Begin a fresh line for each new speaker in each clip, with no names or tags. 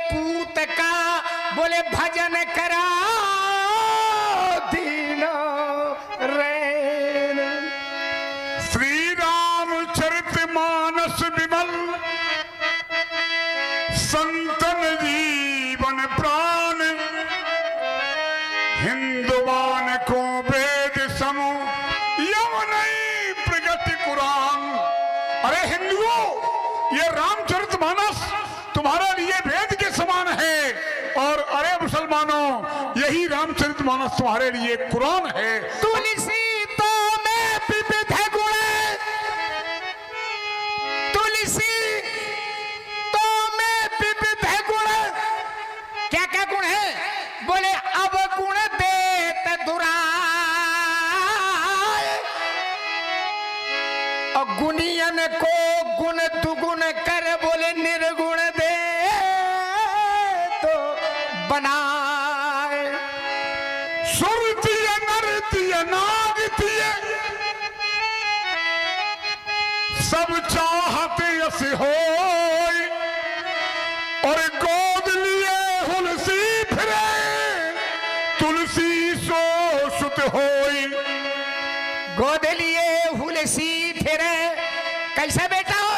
पूत का बोले भजन करा दीना रैन।
श्री रामचरित मानस विमल संतन जीवन प्राण हिंदुवान को वेद समो यमुनई प्रगति कुरान। अरे हिंदुओं, ये रामचरितमानस तुम्हारे लिए वेद के समान है, और अरे मुसलमानों, यही रामचरितमानस तुम्हारे लिए कुरान है।
तुलसी तो में विविध गुण, तुलसी तो में विविध गुण। क्या क्या गुण है? बोले अब गुण देत दुराय, और गुणियन को गुण दुगुण कर बोले निर्गुण दे तो बनाए।
सुरतीय नरतीय नागतीय सब चाहते यस होय, और गोद लिए हुलसी फिरे तुलसी सो सुत होय।
गोद लिए हुलसी फिरे, कैसा बेटा हो?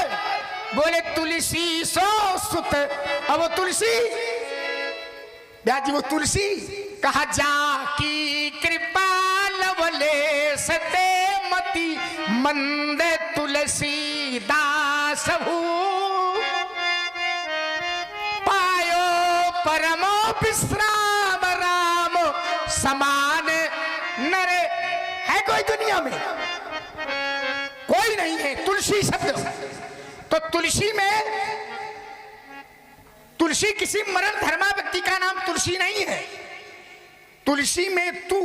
बोले तुलसी सो सुत। अब वो तुलसी ब्याजी, वो तुलसी कहा जा की कृपा लवले सते मति मंद तुलसी दास हूँ, पायो परमो विश्राम राम समान नर है कोई दुनिया में? कोई नहीं है। तुलसी शब्द तो तुलसी में, तुलसी किसी मरण धर्मा व्यक्ति का नाम तुलसी नहीं है। तुलसी में तू,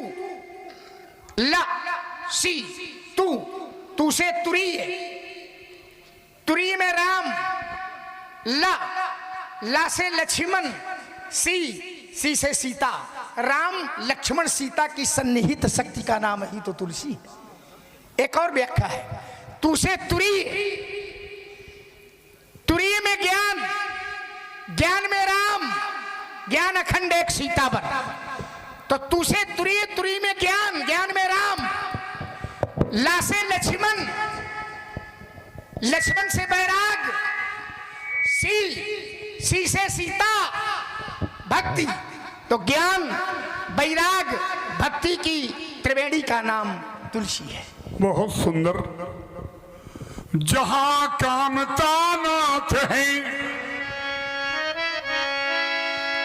ला सी, तू से तुरी है, तुरी में राम, ला से लक्ष्मण, सी से सीता। राम लक्ष्मण सीता की सन्निहित शक्ति का नाम ही तो तुलसी है। एक और व्याख्या है, तू से तुरी, तुरी में ज्ञान, ज्ञान में राम, ज्ञान अखंड एक सीता पर। तो तू से तुरी, तुरी में ज्ञान, ज्ञान में राम, ला से लक्ष्मण, लक्ष्मण से बैराग, सी से सीता भक्ति। तो ज्ञान बैराग भक्ति की त्रिवेणी का नाम तुलसी है।
बहुत सुंदर। जहां कामता नाथ है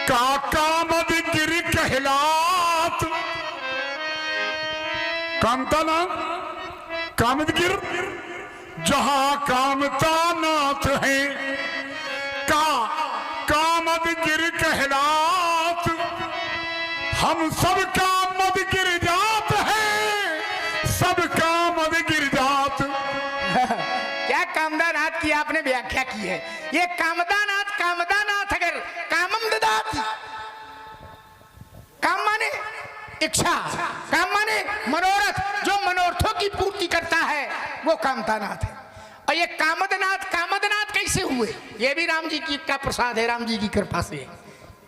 का कामद गिर कहलात। कामता नाथ, कामद गिर, जहां कामता नाथ है का कामद गिर कहलात। हम सब का मद गिर जात है, सब का मद गिर जात।
क्या कामदानाथ की आपने व्याख्या की है? ये कामदानाथ, कामदानाथ अगर कामम ददात, काम माने इच्छा, काम माने मनोरथ, जो मनोरथों की पूर्ति करता है वो कामदानाथ है। और ये कामदनाथ, कामदनाथ कैसे हुए? ये भी राम जी की का प्रसाद है, राम जी की कृपा से।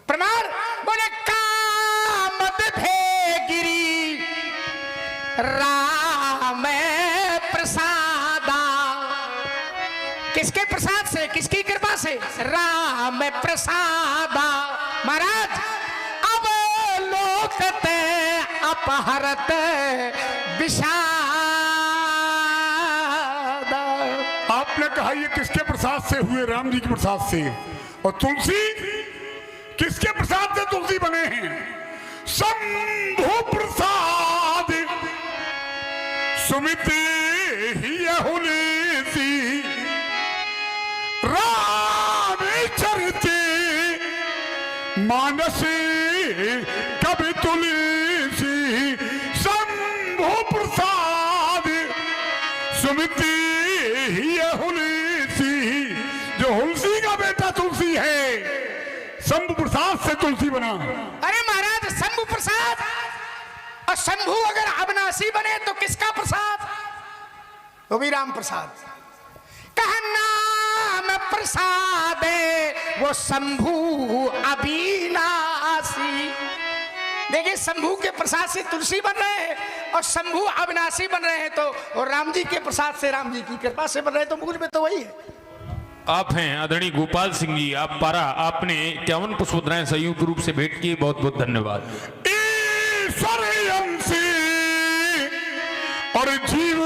प्रमाण बोले कामद भेगिरी राम प्रसादा। किसके प्रसाद से, किसकी कृपा से? राम प्रसादा। महाराज अब लोकते अपहरत विषाद।
आपने कहा ये किसके प्रसाद से हुए? राम जी के प्रसाद से। और तुलसी किसके प्रसाद से तुलसी बने हैं? शंभु प्रसाद सुमिति ही हुलसी राम चरिते मानस कवि तुलसी। शंभु प्रसाद सुमिति ही हुलसी। जो हुलसी का बेटा तुलसी है, शंभु प्रसाद से तुलसी बना।
अरे महाराज, शंभु प्रसाद और शंभु अगर अविनाशी बने तो किसका प्रसाद? वो भी राम प्रसाद। कहा नाम प्रसादे वो शंभु अविनाशी। देखिए शंभु के प्रसाद से तुलसी बन रहे हैं और शंभु अविनाशी बन रहे हैं, तो और राम जी के प्रसाद से, राम जी की कृपा से बन रहे हैं, तो मूल में तो वही है।
आप हैं आदरणीय गोपाल सिंह जी, आप पारा, आपने 51 पुष्पमुद्राएं संयुक्त रूप से भेंट की, बहुत बहुत धन्यवाद।
ईश्वरयंसी और जीव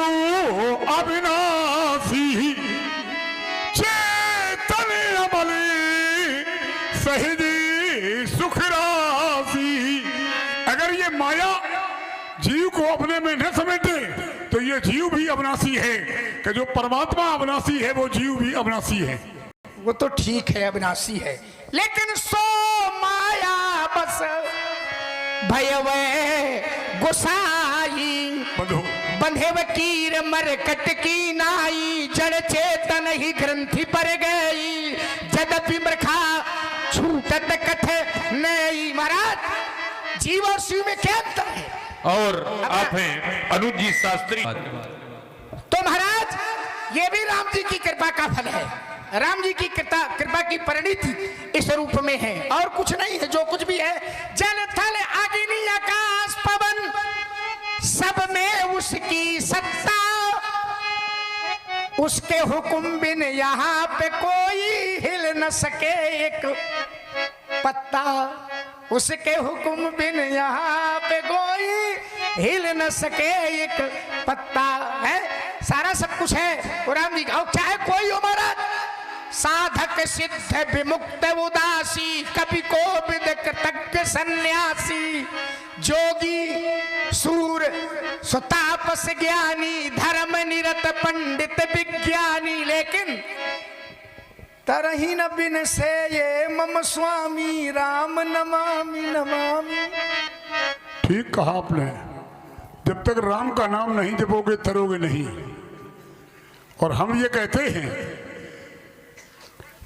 अविनाशी चेतन अमली सहजी सुख राशि। अगर ये माया जीव को अपने में न समेटे तो ये जीव भी अविनाशी है, कि जो परमात्मा अविनाशी है वो जीव भी अविनाशी है।
वो तो ठीक है, अविनाशी है, लेकिन सो माया बस भयवे गुसाई बंधे वकीर मरकट की नाई, जड़ चेतन ही ग्रंथि पर गई, जदपि मृखा छूटत कथ नई। महाराज जीव और शिव में क्या अंतर है?
और आप हैं अनुज जी शास्त्री।
तो महाराज ये भी राम जी की कृपा का फल है, राम जी की कृपा की परिणति इस रूप में है, और कुछ नहीं है। जो कुछ भी है, जल थल अग्नि आकाश पवन सब में उसकी सत्ता, उसके हुक्म बिन यहाँ पे कोई हिल न सके एक पत्ता, उसके हुक्म बिन यहाँ पे कोई हिल न सके एक पत्ता है। सारा सब कुछ है वो राम जी का। चाहे कोई हो महाराज, साधक सिद्ध विमुक्त उदासी, कवि कोविद कृतज्ञ सन्यासी, जोगी सूर सुतापस ज्ञानी, धर्म निरत पंडित विज्ञानी, लेकिन तरही न बिन से ये मम स्वामी राम नमामि नमामि।
ठीक कहा आपने, जब तक राम का नाम नहीं जपोगे तरोगे नहीं। और हम ये कहते हैं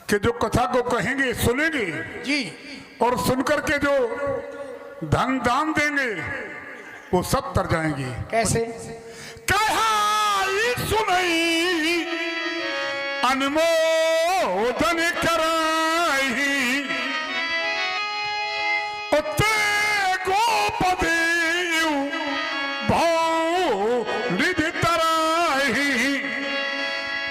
कि जो कथा को कहेंगे सुनेंगे
जी,
और सुनकर के जो धन दान देंगे वो सब तर जाएंगे।
कैसे?
कहा सुनई अनुमोदन कराई, उत्ते गोपदे भाव निधि तराई।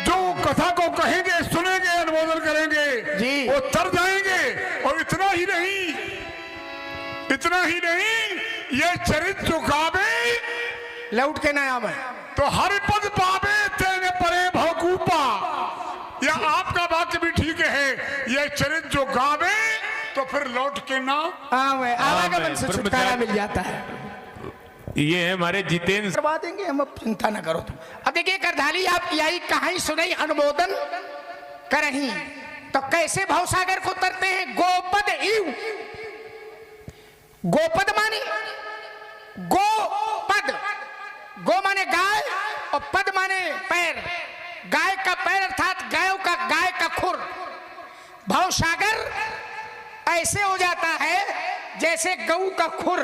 जो कथा को कहेंगे सुनेंगे अनुमोदन करेंगे
जी,
वो तर जाएंगे। और इतना ही नहीं, इतना ही नहीं, ये चरित्र जो गावे
लौट के नया में
तो हर पद पावे तेने परे भवकूपा। या आपका वाक्य भी ठीक है, ये चरित्र जो गावे तो फिर लौट के ना
आवागमन से छुटकारा मिल जाता है।
ये है हमारे जितेंद्र,
करवा देंगे हम, अब चिंता न करो तुम। अब देखिए करधाली आप आई कहानी सुनाई, अनुमोदन करही, तो कैसे भवसागर को तरते हैं? गोपद इव, गोपद माने गोपद, गो माने गाय और पद माने पैर, गाय का पैर अर्थात गाय का खुर। भवसागर ऐसे हो जाता है जैसे गऊ का खुर,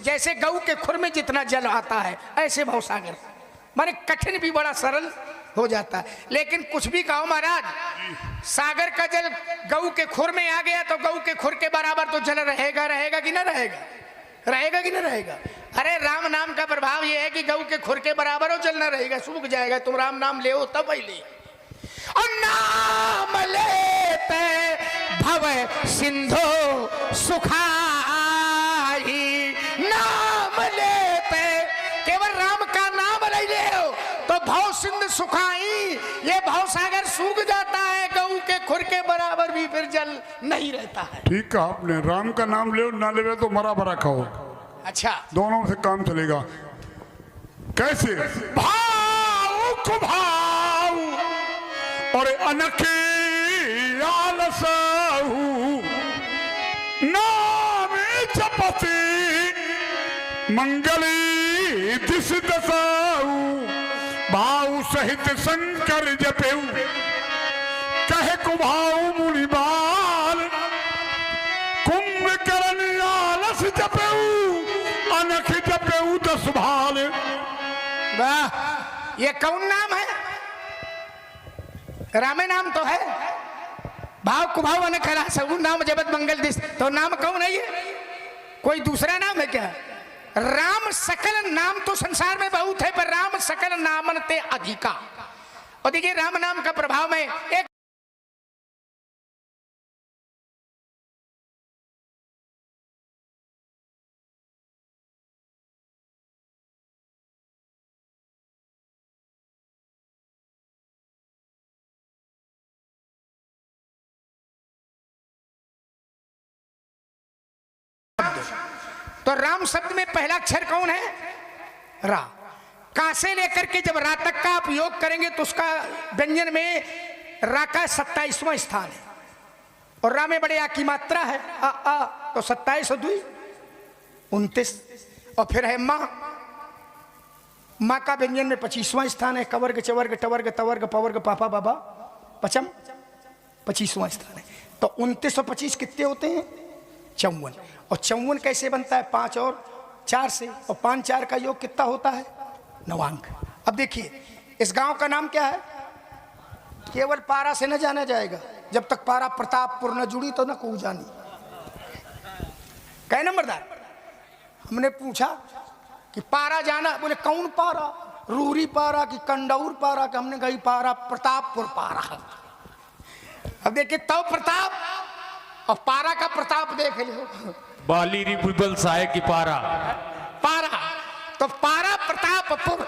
जैसे गऊ के खुर में जितना जल आता है, ऐसे भवसागर माने कठिन भी बड़ा सरल हो जाता है। लेकिन कुछ भी कहो महाराज, सागर का जल गऊ के खुर में आ गया तो गऊ के खुर के बराबर तो जल रहेगा कि ना रहेगा? रहेगा कि ना रहेगा? अरे राम नाम का प्रभाव यह है कि गऊ के खुर के बराबर हो जल ना रहेगा, सूख जाएगा। तुम राम नाम ले हो तब ले, और नाम लेते भव सिंधु सुखाई, नाम लेते केवल राम का नाम ले ले हो तो भव सिंधु सुखाई, ये भव सागर सूख जाता है, गऊ के खुर के बराबर भी फिर जल नहीं रहता है।
ठीक कहा आपने, राम का नाम ले ना ले तो मरा भरा खाओ।
अच्छा,
दोनों से काम चलेगा। कैसे? भाव को भाव और अनखे आलसाहू, नाम जपते मंगली दिस दसाऊ, भाव सहित शंकर जपेऊ, कहे कुभाऊ मुनि बाल, कुंभकर्ण आलस जपेऊ, अनख जपेऊ दस भाल।
वाह, ये कौन नाम है? रामे नाम तो है, भाव कुभाव न खरा सगुन नाम जबत मंगल दिस। तो नाम कौन है ये? कोई दूसरा नाम है क्या? राम सकल नाम तो संसार में बहुत है, पर राम सकल नामन ते अधिका। और देखिए राम नाम का प्रभाव में एक तो राम शब्द में पहला अक्षर कौन है? रा। का से लेकर के जब रा तक का उपयोग करेंगे तो उसका व्यंजन में रा का 27वां स्थान है। और रा में बड़े आ की मात्रा है आ तो 27 और 2 29। और फिर है माँ, माँ का व्यंजन में 25वां स्थान है। कवर्ग चवर्ग टवर्ग तवर्ग पवर्ग पापा बाबा पचम 25वां स्थान है। तो 29 और 25 कितने होते हैं? 54। और 54 कैसे बनता है? 5 और 4 से। और 5 4 का योग कितना होता है? 9 अंक। अब देखिए इस गांव का नाम क्या है? केवल पारा से न जाना जाएगा, जब तक पारा प्रतापपुर न जुड़ी तो न को जानी। कहे नंबरदार, हमने पूछा कि पारा जाना, बोले कौन पारा? रूरी पारा कि कंडौर पारा? कि हमने कही पारा प्रतापपुर पारा। अब देखिए तो प्रताप और पारा का प्रताप देख लो।
बाली रिपुबल साहे की पारा
पारा तो पारा प्रतापपुर।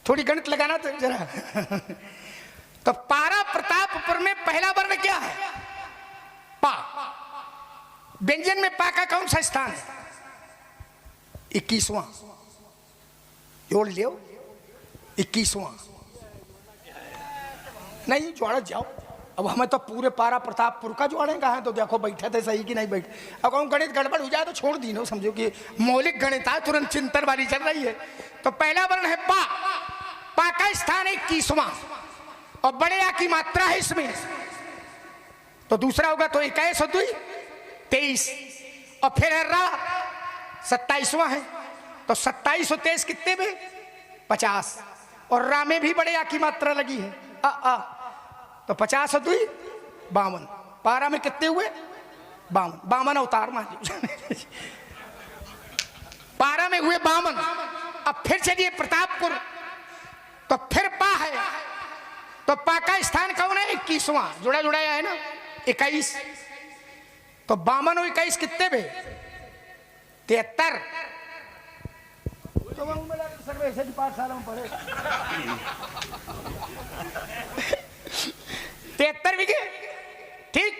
थोड़ी गणित लगाना तो जरा। तो पारा प्रतापपुर में पहला वर्ण क्या है? पा। व्यंजन में पा का कौन सा स्थान है? 21वां। जोड़ लियो 21वां। नहीं जोड़ जाओ। अब हमें तो पूरे पारा प्रतापपुर का जोड़ेगा है, तो देखो बैठे थे सही कि नहीं बैठे। अब कहूँ गणित गड़बड़ हो जाए तो छोड़ दी नो, समझो कि मौलिक गणित है, तुरंत चिंतन वाली चल रही है। तो पहला वर्ण है पा। पा का स्थान है 21वां और बड़े आ की मात्रा है इसमें। तो दूसरा होगा तो 21 और 2 23। और फिर है रा 27वां है। तो 27 और 23 कितने में? 50। और रा में भी बड़े आ की मात्रा लगी है आ। तो 50 और 2 52। पारा में कितने हुए? 52। 52 अवतार मान लीजिए। पारा में हुए 52। अब फिर चलिए प्रतापपुर। तो फिर पा है। तो पा का स्थान कौन है? 21वां। जुड़ा जुड़ाया है ना 21। तो 52 और 21 कितने में? 73। पाठशाला में पढ़े 73 विगे। ठीक।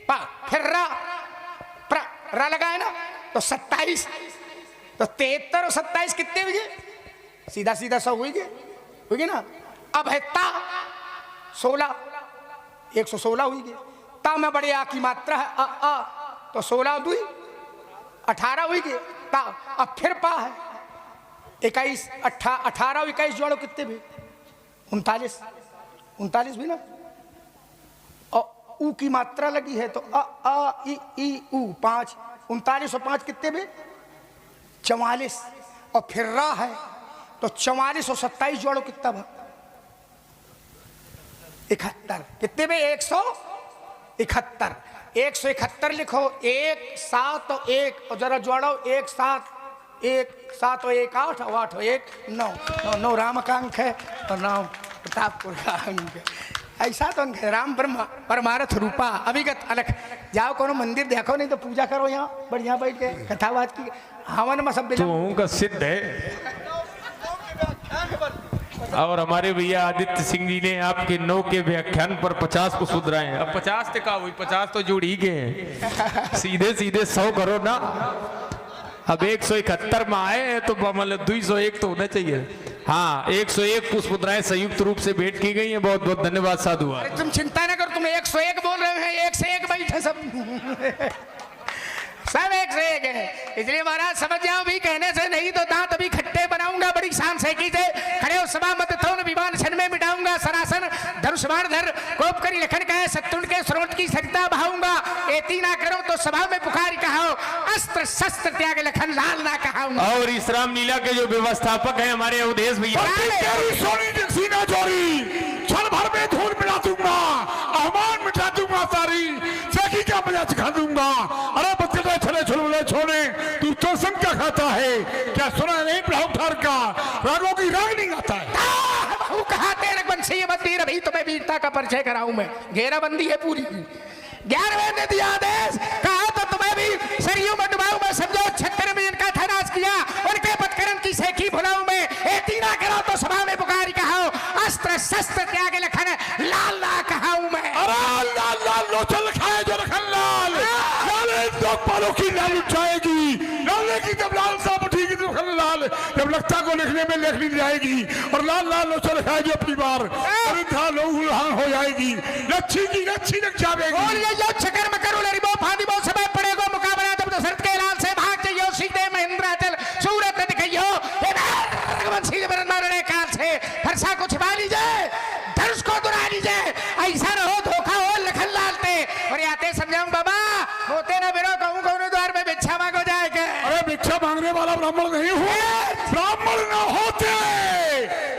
पा फिर रा लगा है ना, तो 27। तो 73 और 27 कितने विगे? सीधा सीधा 100 हुई ना। अब है ता 16। 116 हुई गई। ता में बड़े आ की मात्रा है आ तो 16 2 18 हुई गई ता। अब फिर पा है 21 18 और 21 जोड़ो कितने भी? 39 भी ना। और ऊ की मात्रा लगी है तो आ ई ऊ 5। 39 और 5 कितने भी? 44। और फिर रा है तो 44 और 27 जोड़ो कितना भा? 71। कितने में? 171। 171 लिखो। 1 7 और 1 और जरा जोड़ो 1 7 और 1 8 और 8 और 1 9। 9 राम का अंक है और 9 प्रतापपुर का अंक है। ऐसा तो अंक है। राम परमारथ रूपा अभिगत अलख। जाओ कोनो मंदिर देखो, नहीं तो पूजा करो यहाँ बढ़िया बैठ के कथा बात की हवन में सब
का सिद्ध है। और हमारे भैया आदित्य सिंह जी ने आपके 9 के व्याख्यान पर 50 को सुधराए हैं। अब 50 तक हुई, 50 तो जुड़ ही गए हैं। सीधे 100 करो ना। अब 171 में आए तो मतलब 201 तो होना चाहिए। हाँ 101 पुष्पमुद्राएं संयुक्त रूप से भेंट की गई है। बहुत बहुत धन्यवाद साधु।
तुम चिंता न करो, तुम 101 बोल रहे हैं। 1 से 1 बैठे सब सब 1 से 1 है। इसलिए महाराज समझ जाओ भी, कहने से नहीं तो दांत अभी खट्टे बनाऊंगा। बड़ी शान से की से खड़े हो सभा मत थोन विमान क्षण में मिटाऊंगा। सरासन धनुष बाण धर कोप करी लखन कहे सत्तुण के स्रोत की सरिता बहाऊंगा। एती ना करो तो सभा में पुकारी कहो, अस्त्र शस्त्र त्याग लखन लाल ना कहाऊंगा।
और इस रामलीला के जो व्यवस्थापक हैं हमारे अवधेश भैया,
सोनी जिक्सी ना जोड़ी क्षण भर में धूल मिला दूंगा। हुमान मिटा दूंगा सारी, सखी का मजा सिखा दूंगा। अरे बच्चे छले छुलबुले छोड़े, तू तो संग क्या खाता है? क्या सुना नहीं प्रभुठार का रागों की राग नहीं गाता है?
कहा तेरे बंसी मंदिर, अभी तुम्हें वीरता का परिचय कराऊं मैं। घेराबंदी है पूरी। 11वें ने दिया आदेश, कहा तो तुम्हें भी सरयू में डुबाऊं मैं। समझो 76 में इनका था नाश किया, उनके पटकरन की सेखी भुलाऊं मैं। एतीना करो तो सभा में पुकारी कहाओ, अस्त्र शस्त्र त्याग लखन लाल ला कहाऊं मैं।
अरे लाल लाल लोचल खाए जो लखन लाल, लाल दो पालों की लाल उठाएगी, लाल की जब लाल साहब उठेगी तो लखन लाल, जब लगता को लिखने में लेखनी जाएगी, और लाल लाल लोचल खाए जो अपनी बार था लोग हो जाएगी, लच्छी की लच्छी लग जाएगी।
यो चक्कर में करो लरिबो फादी बो समय पड़ेगो मुकाबला, तब दशरथ के लाल से भाग जाइयो, सीधे महेंद्राचल सूरत दिखाइयो। रघुवंशी बरन मारने काल से फरसा को छिपा लीजिए, धनुष को दुरा लीजिए, ऐसा न हो धोखा हो लखन लालते। और आते समझाऊं बाबा, होते ना बिरो कहूं कौन द्वार में भिक्षा मांगो जाएगा।
अरे भिक्षा मांगने वाला ब्राह्मण नहीं हुए, ब्राह्मण ना होते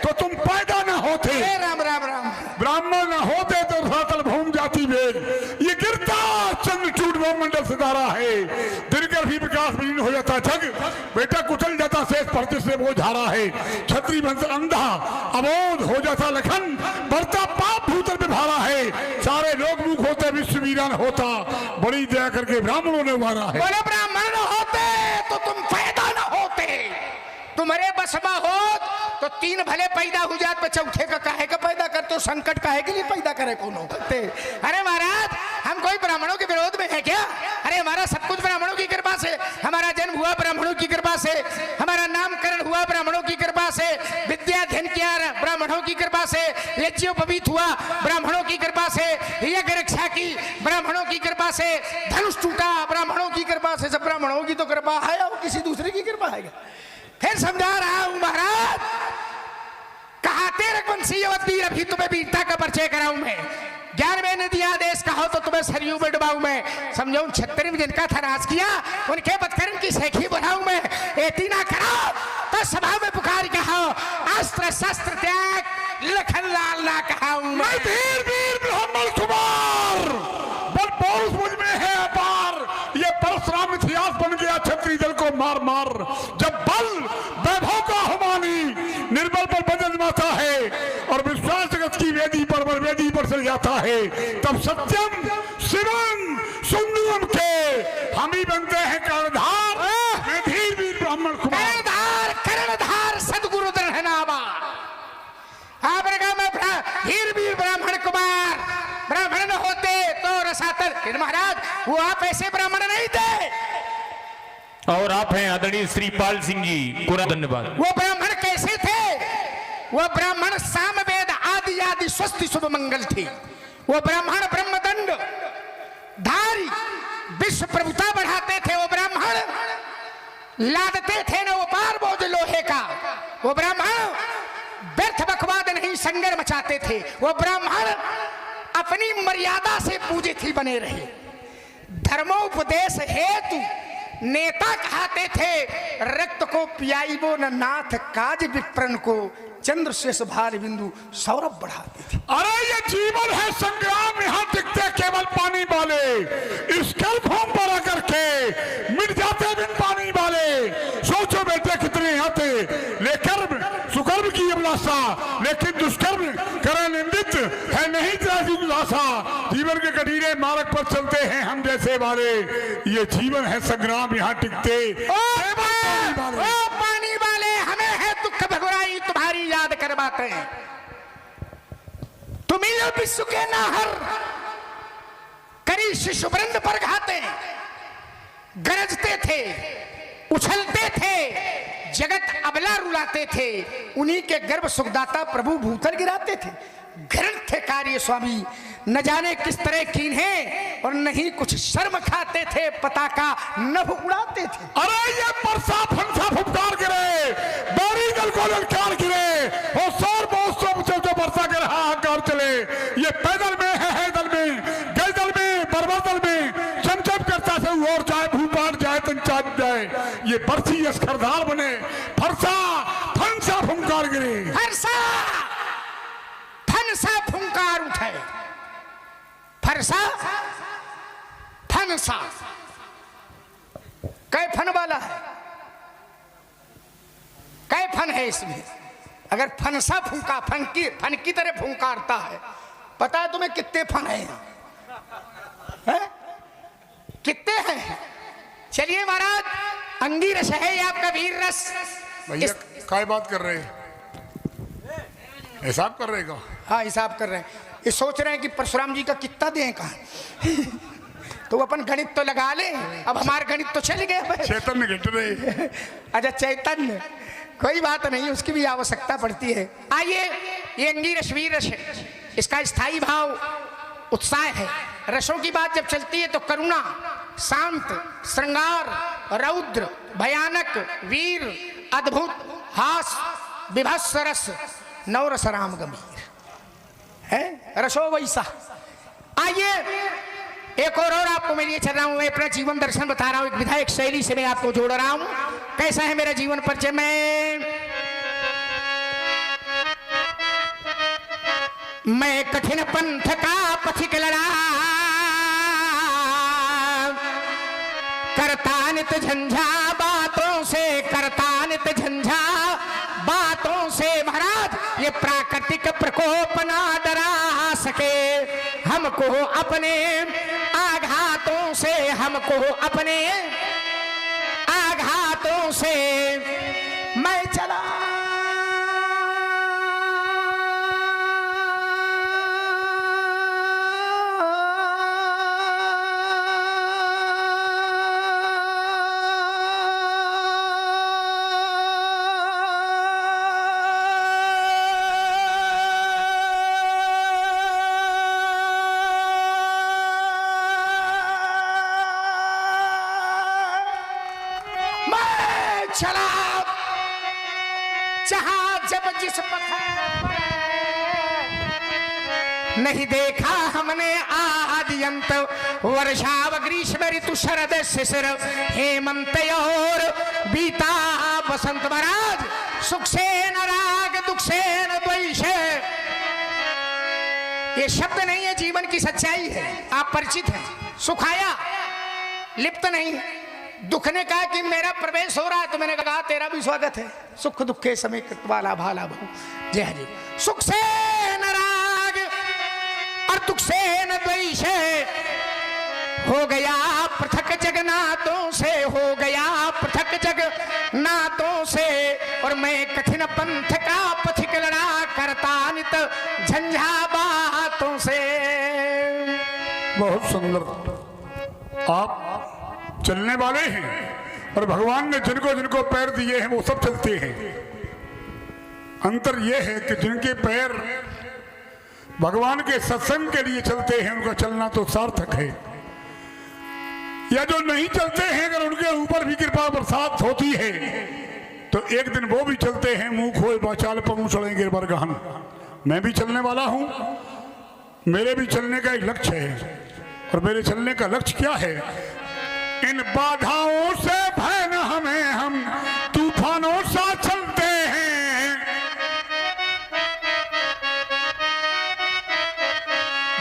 तो तुम पैदा ना होते।
राम राम राम।
ब्राह्मण ना होते तो रसातल भूम जाती वेद। ये गिरता चंद्र चूट मंडल सितारा है, दिनकर भी विकास विलीन हो जाता जग, बेटा कुचल जाता शेष परदेश से वो झारा है। छत्री वंश अंधा अबोध हो जाता लखन, बढ़ता पाप भूतल पे भारा है। सारे लोग मुख होते विश्व वीरान होता, बड़ी दया करके ब्राह्मणों ने मारा है।
बोले ब्राह्मण न होते तो तुम पैदा न होते, तुम्हारे बस में हो तो तीन भले पैदा हो जात, पर चौथे का काहे का पैदा करते हो? संकट काहे के लिए पैदा करे कौन करते? अरे महाराज, हम कोई ब्राह्मणों के विरोध में है क्या? अरे हमारा सब कुछ ब्राह्मणों की कृपा से, हमारा जन्म हुआ ब्राह्मणों की कृपा से, हमारा नामकरण हुआ ब्राह्मणों की कृपा से, विद्या अध्ययन किया ब्राह्मणों की कृपा से, यज्ञोपवीत हुआ ब्राह्मणों की कृपा से, यज्ञ रक्षा की ब्राह्मणों की कृपा से, धनुष टूटा ब्राह्मणों की कृपा से। सब ब्राह्मणों की तो कृपा है, और किसी दूसरे की कृपा है? फिर समझा रहा हूं महाराज, कहाते रघुवंशी वीर, अभी तुम्हें वीरता का परिचय कराऊं मैं। 11वें ने दिया आदेश, कहो तो तुम्हें सरयू में डुबाऊं मैं। समझाऊं 76 में जिनका था नाश किया, उनके पटकरन की सेखी बनाऊं मैं। एतीना करो तो सभा में पुकार कहो, अस्त्र शस्त्र त्याग लखन लाल ना कहाऊं मैं।
वीर वीर ब्राह्मण कुमार, बल पौरुष मुझ में है अपार, ये परशुराम इतिहास बन गया छत्री दल को मार मार। जब बल वैभव का हुमानी निर्बल पर बदल जाता है, और विश्वास जगत की वेदी पर वेदी पर चल जाता है, तब सत्यम शिवम सुंदरम के हम ही बनते हैं कर्णधार। मैं धीर वीर ब्राह्मण कुमार,
कर्णधार सदगुरु दृढ़नामा। आपने कहा मैं धीर वीर ब्राह्मण कुमार, ब्राह्मण न होते तो रसातल। महाराज, वो आप ऐसे ब्राह्मण नहीं थे,
और आप हैं आदरणीय श्रीपाल सिंह जी, पूरा धन्यवाद।
वो ब्राह्मण कैसे थे? वो ब्राह्मण सामवेद आदि आदि स्वस्ति शुभ मंगल थे। वो ब्राह्मण ब्रह्मदंड धारी विश्व प्रभुता बढ़ाते थे। वो ब्राह्मण लादते थे न वो पार बोझ लोहे का। वो ब्राह्मण व्यर्थ बकवाद नहीं संगर मचाते थे। वो ब्राह्मण अपनी मर्यादा से पूजित ही बने रहे। धर्मोपदेश हेतु नेता कहते थे, रक्त को पियाइबो न नाथ काज विप्रन को, चंद्र शेष भार बिंदु सौरभ बढ़ाते थे।
अरे ये जीवन है संग्राम, यहाँ टिकते केवल पानी वाले, इस कल घूम पर आकर के मिट जाते बिन पानी वाले। सोचो बेटे कितने आते लेकर सुकर्म की अभिलाषा, लेकिन दुष्कर्म करे निंदित है नहीं आशा। जीवन के कटीले मार्ग पर चलते हैं हम जैसे वाले, ये जीवन है संग्राम, यहाँ टिकते
पानी वाले। हमें है दुख भगुराई तुम्हारी याद करवाते हैं। तुम्ही विश्व के नाहर करी शिशु वृंद पर घाते, गरजते थे, उछलते थे, जगत अबला रुलाते थे। उन्हीं के गर्भ सुखदाता प्रभु भूतल गिराते थे। घृण थे कार्य स्वामी, न जाने किस तरह कीन है, और नहीं कुछ शर्म खाते थे, पताका नभ उड़ाते थे।
अरे ये परसा फंसा फुफकार गिरे, बारी दल को ललकार गिरे, और सौर जो बरसा के हाहाकार चले। ये पैदल में है दल में, गल दल में, पर्वत दल में, चमचम करता से और जाए भूपाट जाए तंचाप जाए। ये बरसी अस्करदार बने, फरसा फंसा फुंकार गिरे,
फरसा फंसा फुंकार उठे। फरसा फनसा, कै फन वाला है, कै फन है इसमें। अगर फनसा फूंका, फन की तरह फूंकारता है, पता है तुम्हें कितने फन है, कितने हैं? चलिए महाराज, अंगी रस है ये आपका वीर रस।
भैया काय बात कर रहे हैं, हिसाब कर रहे का?
हाँ हिसाब कर रहे हैं, ये सोच रहे हैं कि परशुराम जी का कितना दें कहा तो अपन गणित तो लगा ले, अब हमारे गणित तो चल गए।
चैतन्य घट रहे।
अच्छा चैतन्य, कोई बात नहीं, उसकी भी आवश्यकता पड़ती है। आइए, ये अंगी रस वीर रस है, इसका स्थायी भाव उत्साह है। रसों की बात जब चलती है तो करुणा, शांत, श्रृंगार, रौद्र, भयानक, वीर, अद्भुत, हास, विभत्स रस, नवरस राम गंभीर है रसो वैसा। आइए एक और आपको मैं लिए चल रहा हूं, मैं अपना जीवन दर्शन बता रहा हूं, एक विधायक शैली से मैं आपको जोड़ रहा हूं। कैसा है मेरा जीवन परिचय? मैं कठिन पंथ का पथिक लड़ा, करता नित झंझा बातों से, करता नित झंझा बातों से। महाराज ये प्राकृतिक प्रकोप ना डरा सके हमको अपने आघातों से, हमको अपने आघातों से। मैं चला चला जहां जब जिस पथ नहीं देखा हमने आदि अंत, वर्षाव ग्रीष्म ऋतु शरद शिशिर हेमंत और बीता बसंत। महाराज सुख से न राग, दुख से न द्वेष, ये शब्द नहीं है, जीवन की सच्चाई है, आप परिचित हैं। सुख आया, लिप्त नहीं। दुख ने कहा कि मेरा प्रवेश हो रहा है, तो मैंने कहा तेरा भी स्वागत है। सुख दुखे समय वाला भाला बहु जय हरि। सुख से न राग और दुख से न द्वेष, हो गया पृथक जग नातों से, हो गया पृथक जग नातों से। और मैं कठिन पंथ का पथिक लड़ा, करता नित झंझा बातों से।
बहुत सुंदर। आप चलने वाले हैं और भगवान ने जिनको जिनको पैर दिए हैं वो सब चलते हैं। अंतर यह है कि जिनके पैर भगवान के सत्संग के लिए चलते हैं उनका चलना तो सार्थक है, या जो नहीं चलते हैं अगर उनके ऊपर भी कृपा बरसात होती है तो एक दिन वो भी चलते हैं मुंह खोए बाचाल पहुंच चढ़ेंगे बरगहन। मैं भी चलने वाला हूं, मेरे भी चलने का एक लक्ष्य है। और मेरे चलने का लक्ष्य क्या है? इन बाधाओं से भय न हमें, हम तूफानों सा चलते हैं।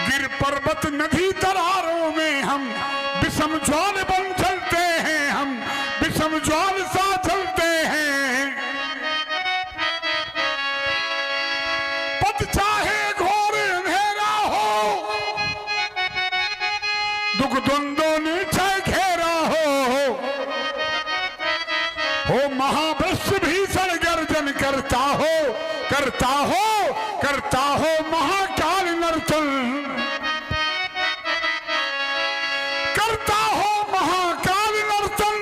गिर पर्वत नदी तरारों में हम विषम ज्वाल बन चलते हैं, हम विषम ज्वाल सा चलते हैं। पथ चाहे घोर अंधेरा हो, दुख द्वंद्वों ने महावृक्ष भीषण गर्जन करता हो, करता हो, करता हो महाकाल नर्तन, करता हो महाकाल नर्तन।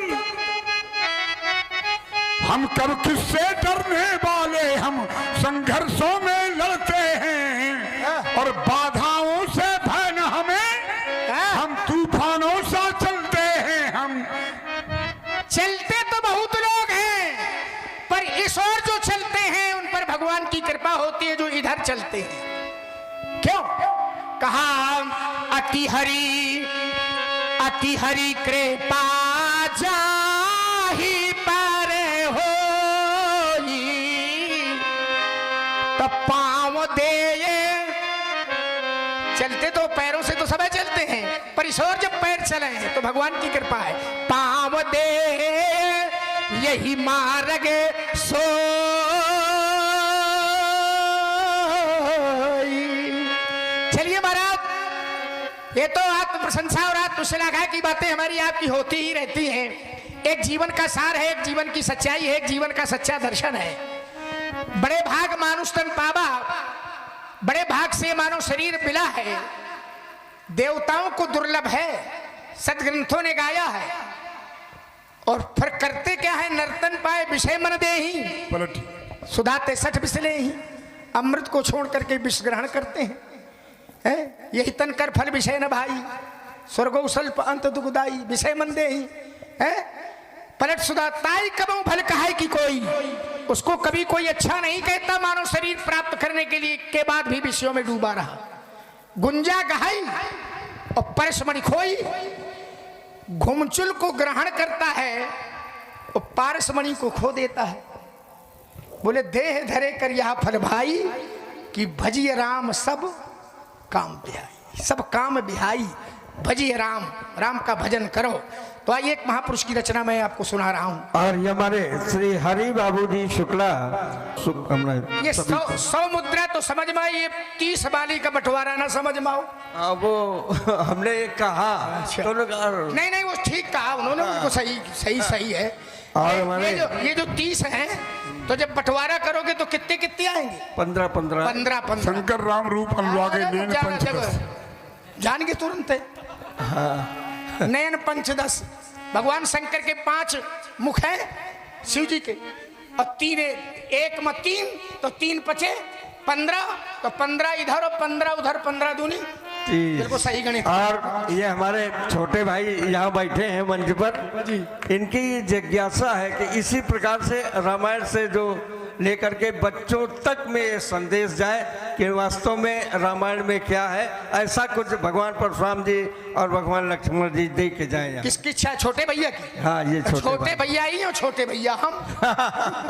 हम कब किससे डरने वाले, हम संघर्षों में लड़ते हैं और बाधाओं से भय न हमें, हम तूफानों सा चलते हैं। हम
चलते तो बहुत लोग हैं, पर इस ओर जो चलते हैं उन पर भगवान की कृपा होती है, जो इधर चलते हैं। क्यों कहा? अति हरि कृपा जाहि पर होई, तो पाँव दे। चलते तो पैरों से तो सब चलते इस ओर जब पैर चले तो भगवान की कृपा है। पाँव दे यही मार्ग सो चलिए महाराज, ये तो आत्म प्रशंसा और आत्म श्लाघा की बातें हमारी आपकी होती ही रहती हैं। एक जीवन का सार है, एक जीवन की सच्चाई है, एक जीवन का सच्चा दर्शन है। बड़े भाग मानुष तन पावा, बड़े भाग से मानव शरीर मिला है। देवताओं को दुर्लभ है, सदग्रंथों ने गाया है। और फिर करते क्या है, नर्तन पाए विषय मन दे ही
पलट
सुधा 63 बिसले ही, अमृत को छोड़ करके विष ग्रहण करते हैं। यही तन कर फल विषय न भाई, स्वर्गो स्वल्प अंत दुखदाई, विषय मन दे ही पलट सुधा ताई कबहू फल कहे कि कोई, उसको कभी कोई अच्छा नहीं कहता। मानव शरीर प्राप्त करने के लिए के बाद भी विषयों में डूबा रहा। गुंजा गहाई और परसमणि खोई, घुमचुल को ग्रहण करता है और पारसमणि को खो देता है। बोले देह धरे कर यह फल भाई, कि भजिए राम सब काम बिहाई। सब काम बिहाई, भजिए राम, राम का भजन करो। तो आइए एक महापुरुष की रचना मैं आपको सुना रहा हूं।
और ये हमारे श्री हरि बाबू जी शुक्ला
ये 100 मुद्रा तो समझ में आई, ये 30 वाली का बंटवारा ना समझ में आओ।
वो हमने ये कहा तो
नहीं वो ठीक कहा उन्होंने, उनको सही है।
और हमारे
ये जो 30 हैं, तो जब बंटवारा करोगे तो कितने आएंगे?
15
शंकर राम रूप अनुरागे नैन पंचदश।
जान के तुरंत है। नयन पंचदश, भगवान शंकर के 5 मुख हैं शिव जी के, और 3 एक में 3 तो 3 पचे 15, तो 15 इधर और 15 उधर, 15 दूनी बिल्कुल सही गणित।
और ये हमारे छोटे भाई यहाँ बैठे हैं मंच पर जी, इनकी जिज्ञासा है कि इसी प्रकार से रामायण से जो लेकर के बच्चों तक में ये संदेश जाए कि वास्तव में रामायण में क्या है। ऐसा कुछ भगवान परशुराम जी और भगवान लक्ष्मण जी दे के जाए।
किसकी इच्छा? छोटे भैया की?
हाँ, ये
छोटे भैया ही और छोटे भैया हम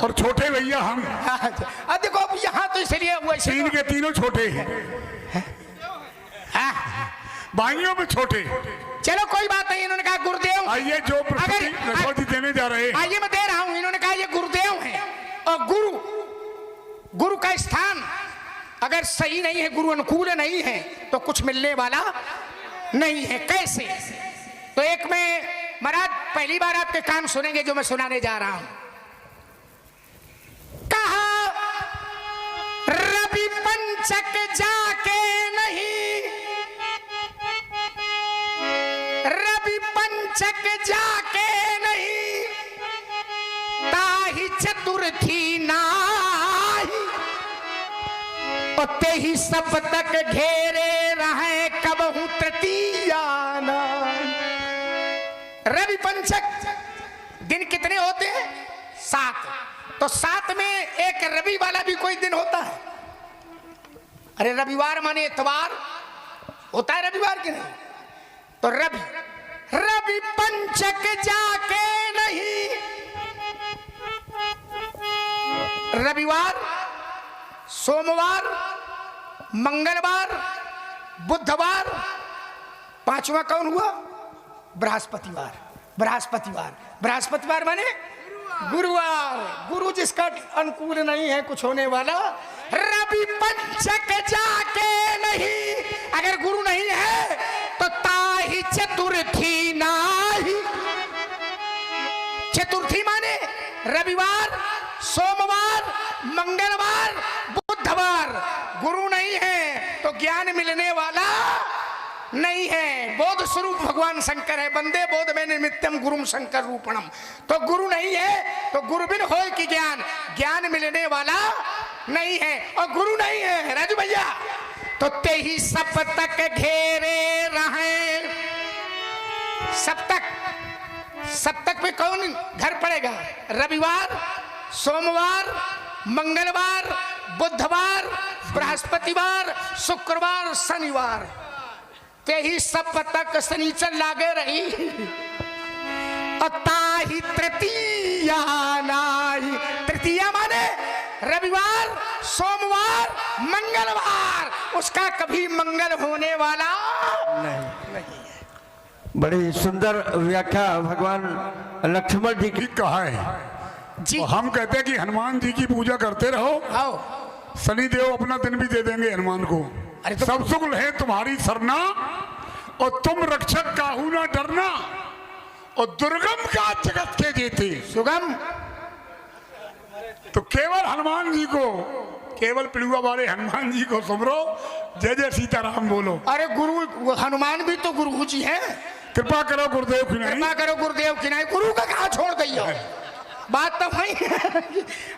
और छोटे भैया हम।
देखो अब यहाँ तो इसलिए
तीन के तीनों छोटे हैं, भाइयों में छोटे।
चलो कोई बात नहीं, इन्होंने कहा गुरुदेव।
आइए जो प्रस्तुति देने जा रहे हैं,
आइए मैं दे रहा हूँ। इन्होंने कहा ये गुरुदेव है, और गुरु का स्थान अगर सही नहीं है, गुरु अनुकूल नहीं है, तो कुछ मिलने वाला नहीं है। कैसे? तो एक में महाराज पहली बार आपके कान सुनेंगे जो मैं सुनाने जा रहा हूं। कहा रवि पंचक जाके नहीं, रवि पंचक जाके नहीं, ताहि चतुर्थी नाही, ते ही सब तक घेरे रहे कबहू तृतीया नाही। रवि पंचक दिन कितने होते हैं? 7। तो 7 में एक रवि वाला भी कोई दिन होता है। अरे रविवार माने इतवार होता है, रविवार के नहीं। तो रवि पंचक जाके नहीं, रविवार, सोमवार, मंगलवार, बुधवार, 5वां कौन हुआ? बृहस्पतिवार। बृहस्पतिवार माने गुरुवार। गुरु जिसका अनुकूल नहीं है कुछ होने वाला, रवि पंचक जाके नहीं। अगर गुरु नहीं है तो ताहि चतुर्थी नाही। चतुर्थी माने रविवार, सोमवार, मंगलवार, बुधवार। गुरु नहीं है तो ज्ञान मिलने वाला नहीं है। बोध स्वरूप भगवान शंकर है। बंदे बोध में निमित्तम गुरुम शंकर रूपणम। तो गुरु नहीं है तो गुरु बिन होय कि ज्ञान मिलने वाला नहीं है। और गुरु नहीं है राजू भैया तो ते ही सप्तक घेरे रहे। सप्तक में कौन घर पड़ेगा? रविवार, सोमवार, मंगलवार, बुधवार, बृहस्पतिवार, शुक्रवार, शनिवार। ते ही सप्तक शनिचर लागे रही। ताहि तृतीया नाही। तृतीया माने रविवार, सोमवार, मंगलवार। उसका कभी मंगल होने वाला नहीं है।
बड़ी सुंदर व्याख्या भगवान लक्ष्मण जी की।
ठीक कहा है।
जी
और हम कहते हैं कि हनुमान जी की पूजा करते रहो,
आओ।
शनिदेव अपना दिन भी दे देंगे हनुमान को।
अरे तो-
सब सुख है तुम्हारी सरना, और तुम रक्षक काहू ना डरना, और दुर्गम का जगत के जेते।
सुगम
तो केवल हनुमान जी को, केवल पिलुआ वाले हनुमान जी को सुमरो, जय जय सीताराम बोलो।
अरे गुरु हनुमान भी तो गुरु जी हैं।
कृपा करो गुरुदेव की नहीं।
कृपा करो गुरुदेव की नहीं, गुरु का कहा छोड़ गई हो। बात तो वही है।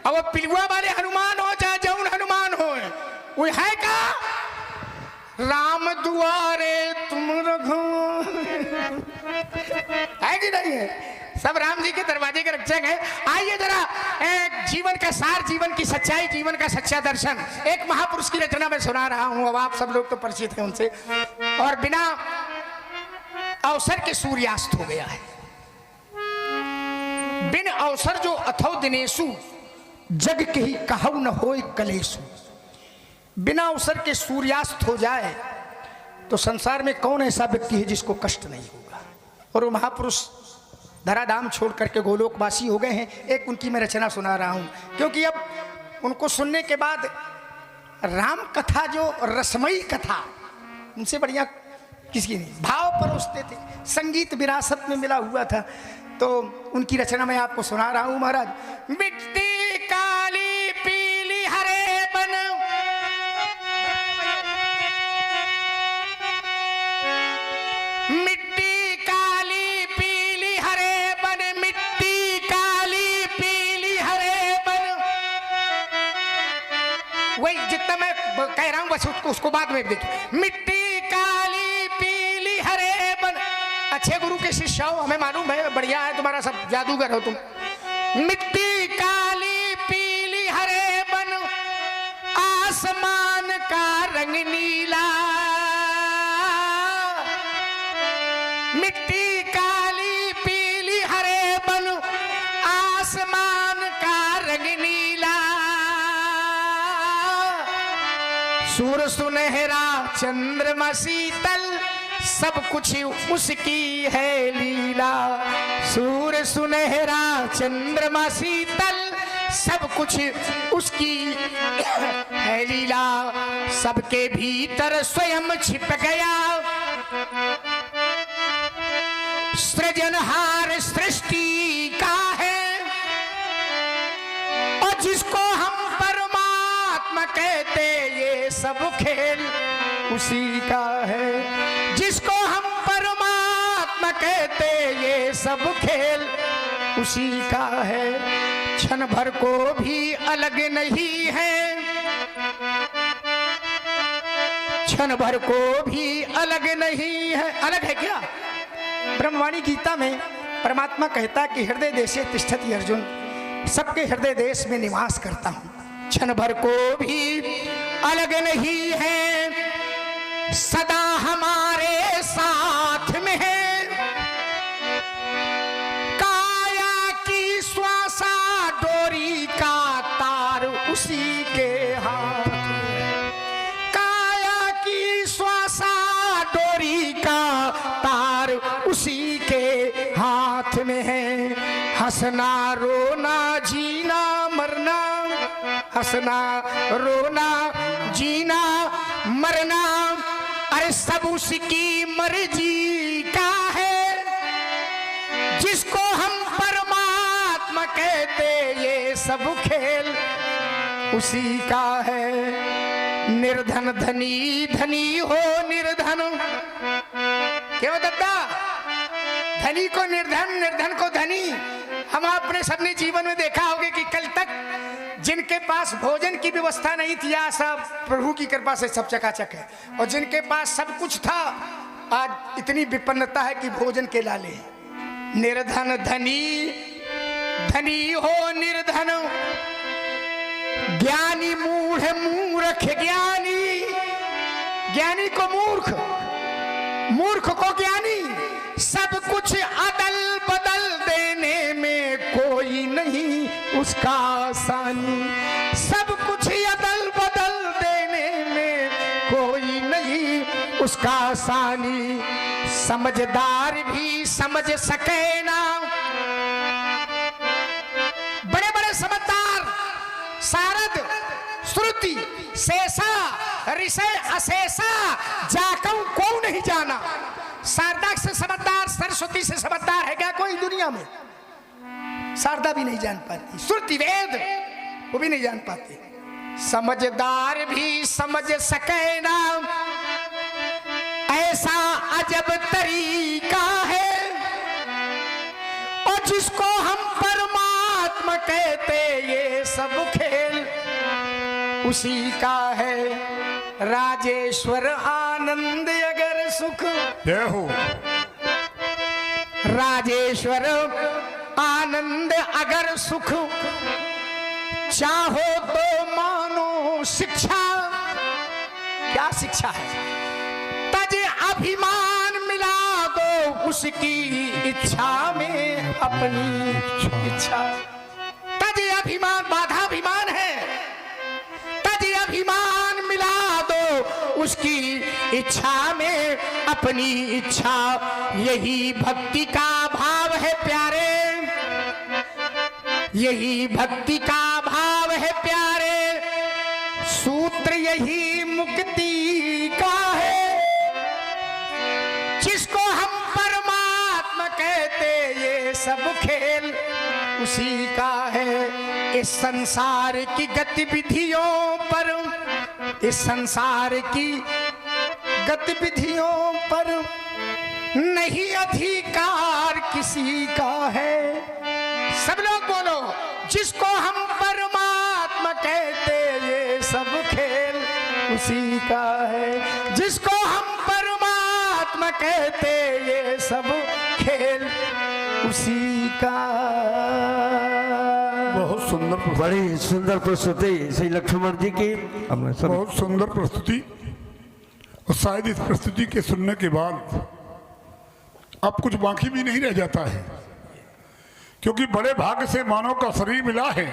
अब वो पिलुआ वाले हनुमान हो चाहे जौन हनुमान हो, वो है का राम दुआरे तुम रघु है कि नहीं है? सब राम जी के दरवाजे के रक्षक हैं। आइए जरा एक जीवन का सार, जीवन की सच्चाई, जीवन का सच्चा दर्शन एक महापुरुष की रचना में सुना रहा हूं। अब आप सब लोग तो परिचित हैं उनसे। और बिना अवसर के सूर्यास्त हो गया है। बिन अवसर जो अथौ दिनेशु, जग के ही कहु न होय कलेशु। बिना अवसर के सूर्यास्त हो जाए तो संसार में कौन ऐसा व्यक्ति है जिसको कष्ट नहीं होगा। और वो महापुरुष धराधाम छोड़ करके गोलोकवासी हो गए हैं। एक उनकी मैं रचना सुना रहा हूं, क्योंकि अब उनको सुनने के बाद राम कथा जो रसमयी कथा, उनसे बढ़िया किसी नहीं। भाव परोसते थे, संगीत विरासत में मिला हुआ था। तो उनकी रचना मैं आपको सुना रहा हूं। महाराज, मिट्टी काली पीली हरे बन, मिट्टी काली पीली हरे बन, मिट्टी काली पीली हरे बन। वही जितना मैं कह रहा हूं बस उसको बाद में देखिए। मिट्टी काली पीली हरे बन। अच्छे गुरु के शिष्य हो, हमें मालूम है, बढ़िया है तुम्हारा सब, जादूगर हो तुम। मिट्टी काली पीली हरे बन, आसमान का रंग नीला। मिट्टी काली पीली हरे बन, आसमान का रंग नीला। सूर सुनहरा चंद्रमा शीतल, सब कुछ उसकी है लीला। सूर सुनहरा चंद्रमा शीतल, सब कुछ उसकी है लीला। सबके भीतर स्वयं छिप गया, सृजनहार सृष्टि का है। और जिसको हम परमात्मा कहते, ये सब खेल उसी का है। जिसको हम परमात्मा कहते, ये सब खेल उसी का है। क्षण भर को भी अलग नहीं है, क्षण भर को भी अलग नहीं है। अलग है क्या? ब्रह्मवाणी गीता में परमात्मा कहता कि हृदय देशे तिष्ठति अर्जुन, सबके हृदय देश में निवास करता हूं। क्षण भर को भी अलग नहीं है, सदा हमारे साथ में है। काया की श्वासा डोरी का तार उसी के हाथ में। काया की श्वासा डोरी का तार उसी के हाथ में है। हंसना रोना जीना मरना, हंसना रोना जीना मरना, अरे सब उसकी मर्जी का है। जिसको हम परमात्मा कहते, ये सब खेल उसी का है। निर्धन धनी, धनी हो निर्धन। क्यों दत्ता? धनी को निर्धन, निर्धन को धनी। हम अपने सबने जीवन में देखा होगा कि कल तक जिनके पास भोजन की व्यवस्था नहीं थी, आज सब प्रभु की कृपा से सब चकाचक है। और जिनके पास सब कुछ था, आज इतनी विपन्नता है कि भोजन के लाले। निर्धन धनी, धनी हो निर्धन। ज्ञानी मूढ़, मूर्ख ज्ञानी। ज्ञानी को मूर्ख, मूर्ख को ज्ञानी। सब कुछ अदल बदल देने में कोई नहीं उसका आसानी। सब कुछ अदल बदल देने में कोई नहीं उसका आसानी। समझदार भी समझ सके ना, बड़े बड़े समझदार सारद श्रुति शेषा ऋषय अशेषा जाकऊ को नहीं जाना। शारदा से समझदार सरस्वती से समझदार है क्या कोई दुनिया में? शारदा भी नहीं जान पाती, श्रुति वेद वो भी नहीं जान पाते। समझदार भी समझ सके ना, ऐसा अजब तरीका है, और जिसको हम परमात्मा कहते ये सब खेल उसी का है। राजेश्वर आनंद अगर सुख,
जय हो।
राजेश्वर आनंद अगर सुख चाहो तो मानो शिक्षा। क्या शिक्षा है? तज अभिमान मिला दो उसकी इच्छा में अपनी इच्छा। तज अभिमान बाधाभिमान है, तज अभिमान मिला दो उसकी इच्छा में अपनी इच्छा। यही भक्ति का भाव है प्यारे, यही भक्ति का भाव है प्यारे, सूत्र यही मुक्ति का है। जिसको हम परमात्मा कहते ये सब खेल उसी का है। इस संसार की गतिविधियों पर, इस संसार की गतिविधियों पर नहीं अधिकार किसी का है। सब लोग बोलो, जिसको हम परमात्मा कहते ये सब खेल उसी का है। जिसको हम परमात्मा कहते ये सब खेल उसी का।
बहुत सुंदर प्रस्तुति,
बड़ी सुंदर प्रस्तुति श्री लक्ष्मण जी की। हमने सब
बहुत सुंदर प्रस्तुति। और शायद इस प्रस्तुति के सुनने के बाद अब कुछ बाकी भी नहीं रह जाता है, क्योंकि बड़े भाग्य से मानव का शरीर मिला है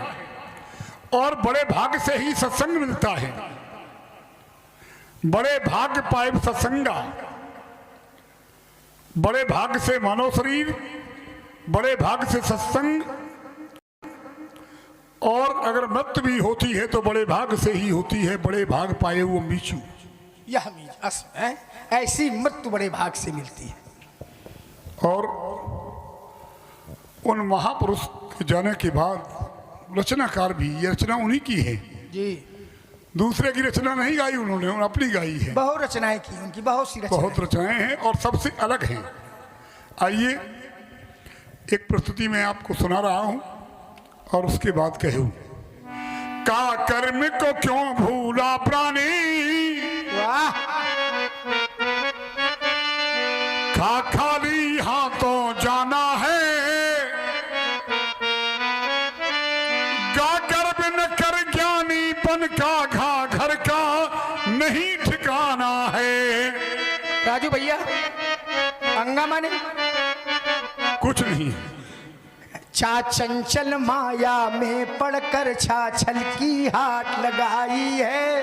और बड़े भाग्य से ही सत्संग मिलता है। बड़े भाग्य पाए सत्संगा, बड़े भाग्य से मानव शरीर, बड़े भाग्य से सत्संग, और अगर मृत्यु भी होती है तो बड़े भाग्य से ही होती है। बड़े भाग पाए वो मीचू,
यह है ऐसी मृत्यु बड़े भाग से मिलती है।
और उन महापुरुष के जाने के बाद रचनाकार भी, ये रचना उन्हीं की है
जी,
दूसरे की रचना नहीं गाई उन्होंने, उन्होंने अपनी गाई है।
बहुत रचनाएं की उनकी, बहुत सी रचनाएं।
बहुत रचनाएं हैं और सबसे अलग हैं। आइए एक प्रस्तुति में आपको सुना रहा हूं और उसके बाद कहूं। का कर्म को क्यों भूला प्राणी,
वाह,
खा खाली हाथों जाना है, गा गर्भ न कर ज्ञानीपन का, घा घर का नहीं ठिकाना है।
राजू भैया अंगा माने
कुछ नहीं,
चा चंचल माया में पड़कर छाछल की हाथ लगाई है।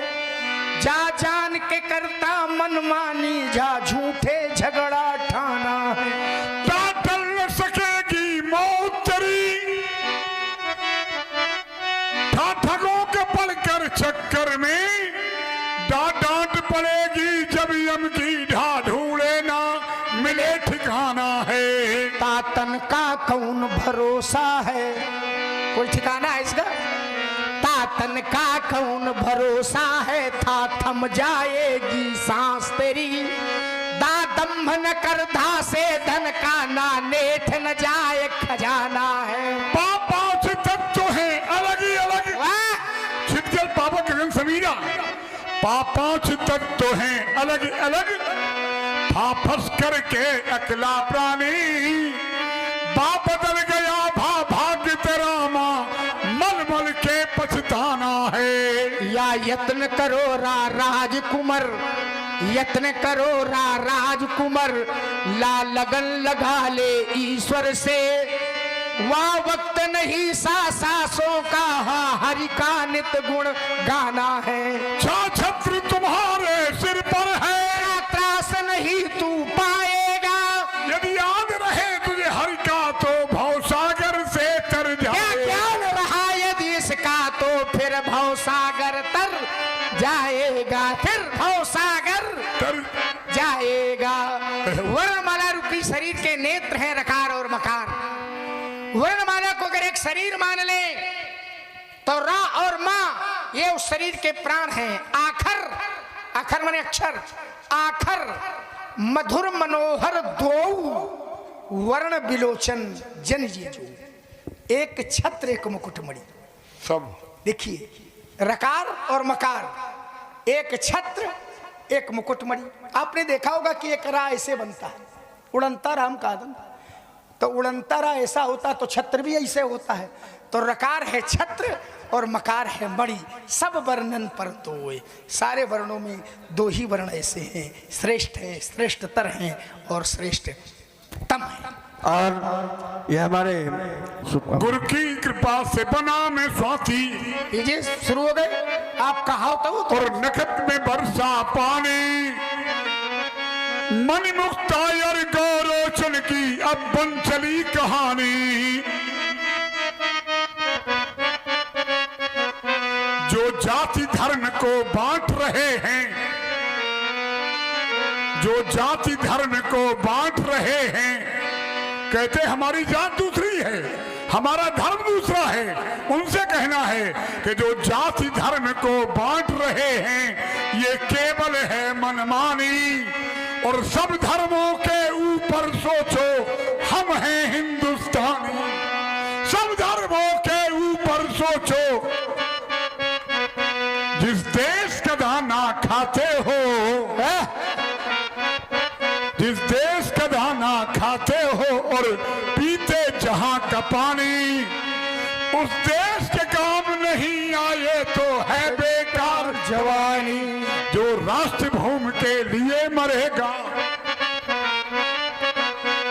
जा जान के करता मनमानी, जा झूठे झगड़ा ठाना है।
टल न सकेगी मौत तेरी, ठगों के पड़कर चक्कर में, डांट पड़ेगी जब यम की ढा ढूंढे ना मिले ठिकाना है।
तातन का कौन भरोसा है, कोई ठिकाना है इसका? तातन का कौन भरोसा है, था थम जाएगी सांस तेरी। दादम्भ न कर धा से धन का, ना नेठ न जाए खजाना है।
पापा से तत्व है अलग ही अलग, छिटकल पापा गगन समीरा, पापा से तत्व है अलग अलग, फंस करके अकेला प्राणी, बाप बदल गया भाग्य तेरा माँ, मल मल के पछताना है।
या यत्न करो राजकुमार, यत्न करो राजकुमार, ला लगन लगा ले ईश्वर से। वह वक्त नहीं सांसों का, हरि का नित गुण गाना है।
छत्र तुम्हारे सिर पर है,
त्रास नहीं तू पाएगा, छत्र हैं रकार और मकार। वर्णमाला को अगर एक शरीर मान ले तो रा और मा ये उस शरीर के प्राण हैं। आखर, आखर माने अक्षर, आखर मधुर मनोहर दो वर्ण बिलोचन जन ये जो, एक छत्र एक मुकुटमणि।
सब
देखिए रकार और मकार, एक छत्र एक मुकुटमणि। आपने देखा होगा कि एक रा ऐसे बनता है, उड़ंता राम कादम, तो उड़ंता रा ऐसा होता तो छत्र भी ऐसे होता है। तो रकार है छत्र और मकार है मणि। सब वर्णन पर दो, सारे वर्णों में दो ही वर्ण ऐसे हैं, श्रेष्ठ हैं, श्रेष्ठतर हैं और श्रेष्ठतम हैं।
और ये हमारे
गुरु की कृपा से बना मैं स्वाति,
ये शुरू हो गए। आप कहा तो
और नखत में बरसा पानी, मणिमुक्तायर गौरोचन की अब बन चली कहानी। जो जाति धर्म को बांट रहे हैं, जो जाति धर्म को बांट रहे हैं, कहते हमारी जात दूसरी है, हमारा धर्म दूसरा है। उनसे कहना है कि जो जाति धर्म को बांट रहे हैं ये केवल है मनमानी, और सब धर्मों के ऊपर सोचो हम हैं हिंदुस्तानी। सब धर्मों के ऊपर सोचो, जिस देश का दाना खाते हो, जिस देश का दाना खाते हो और पीते जहां का पानी, उस देश के काम नहीं आए तो है बेकार जवानी। जो राष्ट्र भूमि के लिए मरेगा,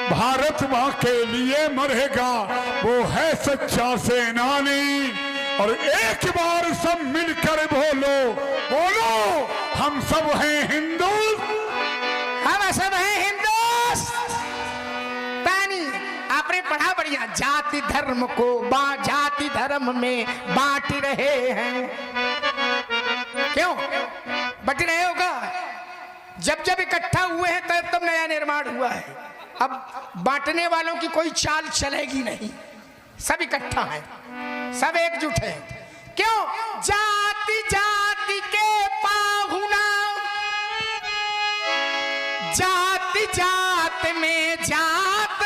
भारत मां के लिए मरेगा, वो है सच्चा सेनानी। और एक बार सब मिलकर बोलो, बोलो हम सब हैं हिंदू,
हम सब हैं हिंदुस्तानी। आपने पढ़ा बढ़िया, जाति धर्म को जाति धर्म में बांट रहे हैं। क्यों बट रहे होगा? जब जब इकट्ठा हुए हैं तब तब नया निर्माण हुआ है। अब बांटने वालों की कोई चाल चलेगी नहीं, सब इकट्ठा है, सब एकजुट है। क्यों? जाति जाति के पाहुना, जाति जात में जात,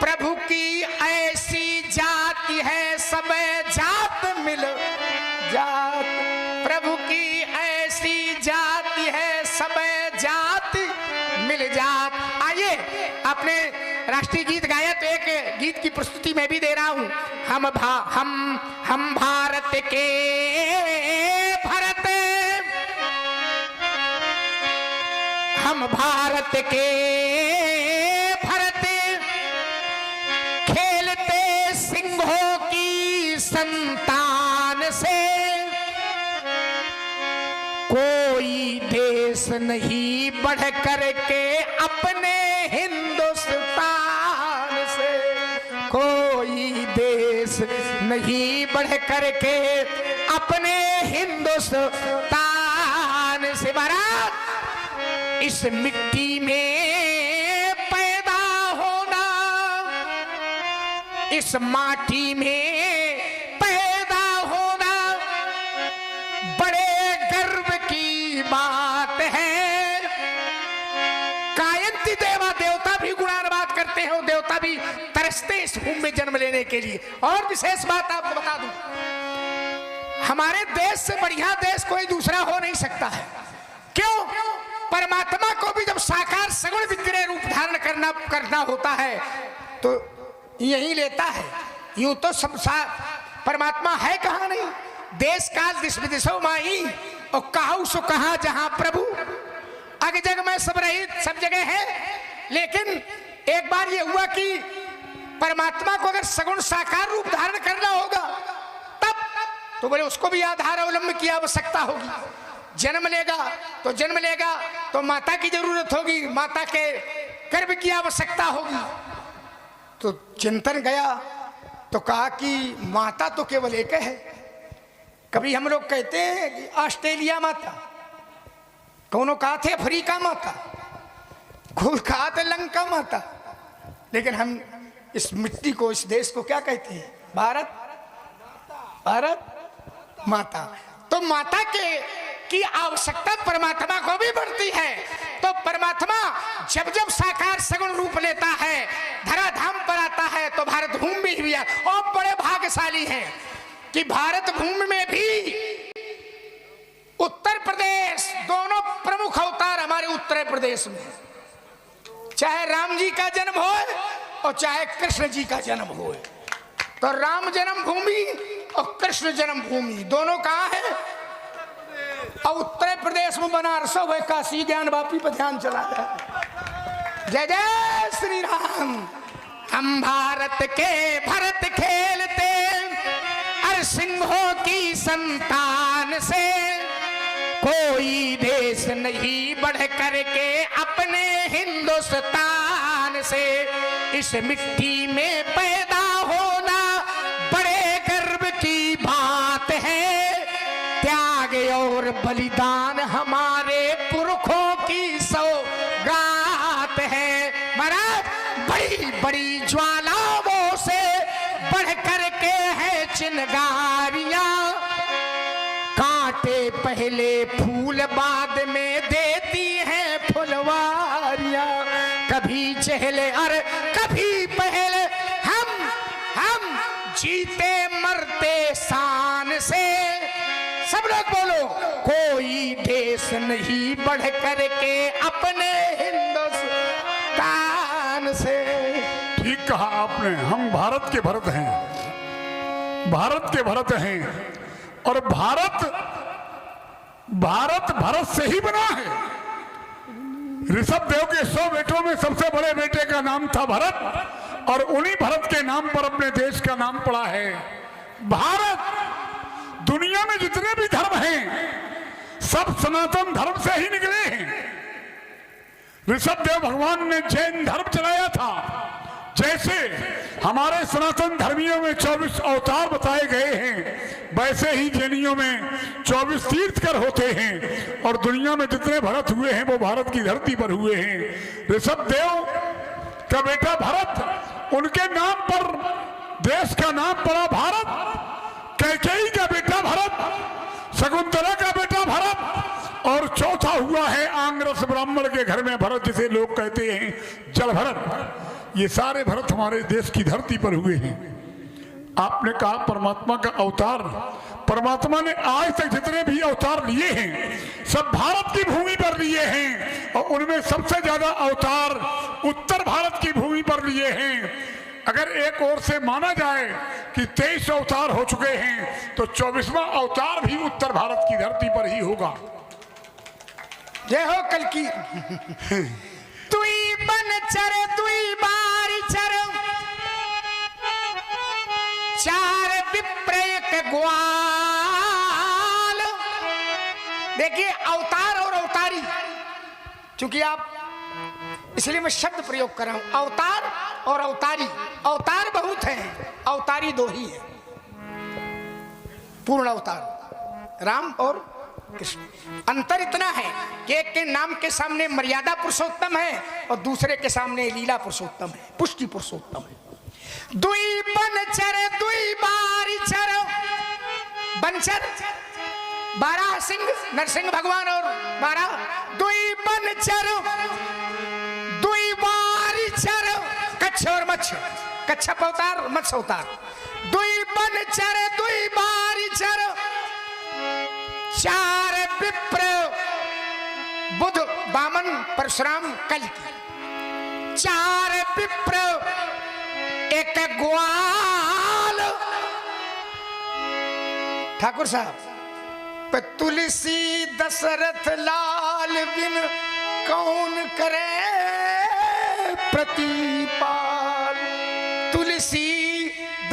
प्रभु की ऐसी जाति है सब जात मिल जात। प्रभु की ऐसी जाति है सब जाति मिल जात। आइए आपने राष्ट्रीय गीत गाया तो एक गीत की प्रस्तुति मैं भी दे रहा हूं। हम भारत के भरत, हम भारत के भरत, खेलते सिंहों की संतान से, कोई देश नहीं बढ़ कर के अपने हिंदुस्तान से, कोई देश नहीं बढ़ कर के अपने हिंदुस्तान से। भारत इस मिट्टी में पैदा होना, इस माटी में पैदा होना बड़े गर्व की बात है। कायंती देवा, देवता भी गुणानुवाद करते हैं, देवता भी तरसते इस भूमि में जन्म लेने के लिए। और विशेष बात आपको बता दूं, हमारे देश से बढ़िया देश कोई दूसरा हो नहीं सकता है। क्यों? परमात्मा को भी जब साकार सगुण विग्रह रूप धारण करना होता है तो यही लेता है। यूं तो सब परमात्मा है कहां नहीं, देश काल दिश विदिशो माई, और कहूं सो कहां जहां प्रभु, अग जग में सब रहित सब जगह है। लेकिन एक बार ये हुआ कि परमात्मा को अगर सगुण साकार रूप धारण करना होगा तब तो बोले उसको भी आधार अवलंबन की आवश्यकता होगी। जन्म लेगा तो माता की जरूरत होगी, माता के गर्भ की आवश्यकता होगी। तो चिंतन गया तो कहा कि माता तो केवल एक है। कभी हम लोग कहते हैं कि ऑस्ट्रेलिया माता, कौनो कहा थे अफ्रीका माता, खूब खाते लंका माता, लेकिन हम इस मिट्टी को, इस देश को क्या कहते हैं? भारत, भारत माता। तो माता के की आवश्यकता परमात्मा को भी बढ़ती है। तो परमात्मा जब जब साकार सगुण रूप लेता है, धराधाम पर आता है, तो भारत भूमि में भी है। और बड़े भाग्यशाली हैं कि भारत भूमि में भी उत्तर प्रदेश, दोनों प्रमुख अवतार हमारे उत्तर प्रदेश में, चाहे राम जी का जन्म हो और चाहे कृष्ण जी का जन्म हो। तो राम जन्मभूमि और कृष्ण जन्मभूमि दोनों कहाँ है? और उत्तर प्रदेश में बनारस हो, काशी ज्ञान वापी पर ध्यान चला है। जय जय श्री राम। हम भारत के भरत खेलते अर सिंहों की संतान से, कोई देश नहीं बढ़ करके अपने हिंदुस्तान से। इस मिट्टी में पैदा होना बड़े गर्व की बात है, त्याग और बलिदान हमारे पुरखों की सौगात है। महाराज बड़ी बड़ी ज्वालाओं से बढ़ करके है चिनगारियां, कांटे पहले फूल बाद में देती हैं फुलवारियां। कभी चहले और कभी पहले हम जीते मरते शान से। सब लोग बोलो, कोई देश नहीं बढ़ करके अपने हिंदुस्तान से।
ठीक कहा आपने। हम भारत के भरत हैं, भारत के भरत हैं। और भारत भरत से ही बना है। ऋषभ देव के 100 बेटों में सबसे बड़े बेटे का नाम था भरत, और उन्हीं भरत के नाम पर अपने देश का नाम पड़ा है भारत। दुनिया में जितने भी धर्म हैं सब सनातन धर्म से ही निकले हैं। ऋषभ देव भगवान ने जैन धर्म चलाया था। जैसे हमारे सनातन धर्मियों में 24 अवतार बताए गए हैं, वैसे ही जैनियों में 24 तीर्थकर होते हैं। और दुनिया में जितने भरत हुए हैं वो भारत की धरती पर हुए हैं। ऋषभ देव का बेटा भरत, उनके नाम पर देश का नाम पड़ा भारत। कैकेयी का बेटा भरत, शकुंतला का बेटा भरत, और चौथा हुआ है आंग्रस ब्राह्मण के घर में भरत, जिसे लोग कहते हैं जल भरत। ये सारे भरत हमारे देश की धरती पर हुए हैं। आपने कहा परमात्मा का अवतार, परमात्मा ने आज तक जितने भी अवतार लिए हैं सब भारत की भूमि पर लिए हैं, और उनमें सबसे ज्यादा अवतार उत्तर भारत की भूमि पर लिए हैं। अगर एक ओर से माना जाए कि 23 अवतार हो चुके हैं, तो 24वां अवतार भी उत्तर भारत की धरती पर ही होगा।
जय हो कल की। तुई बन चर तुई बारी चर, चार विप्र एक ग्वाल। देखिए अवतार और अवतारी, चूंकि आप, इसलिए मैं शब्द प्रयोग कर रहा हूं, अवतार और अवतारी। अवतार बहुत हैं, अवतारी 2 ही है। पूर्ण अवतार राम और कृष्ण। अंतर इतना है कि एक के नाम के सामने मर्यादा पुरुषोत्तम है और दूसरे के सामने लीला पुरुषोत्तम है, पुष्टि पुरुषोत्तम है। दुई बन चर दुई बारी चर, बनचर 12 सिंह नरसिंह भगवान और 12 दुई बन चर दुई बारी चर, कच्छ और मच्छ, कच्छप अवतार मत्स्य अवतार। दुई बन चर दुई बारी चर, चार विप्र बुध वामन परशुराम कल्कि। चार विप्र एक ग्वाल। ठाकुर साहब, तुलसी दशरथ लाल बिन कौन करे प्रतिपाल। तुलसी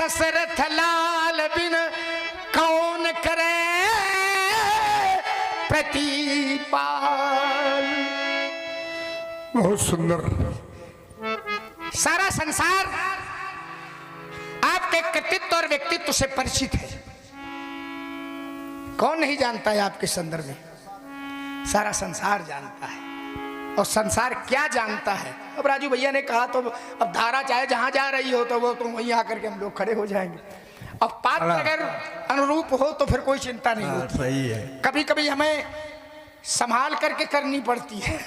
दशरथ लाल बिन कौन करे प्रतिपाल।
बहुत सुंदर।
सारा संसार आपके कृतित्व और व्यक्तित्व से परिचित है। कौन नहीं जानता है आपके संदर्भ में? सारा संसार जानता है। और संसार क्या जानता है। अब राजू भैया ने कहा तो अब धारा चाहे जहां जा रही हो तो वो तो वहीं आकर के हम लोग खड़े हो जाएंगे। अब पात्र अगर अनुरूप हो तो फिर कोई चिंता नहीं होती।
सही है।
कभी कभी हमें संभाल करके करनी पड़ती है।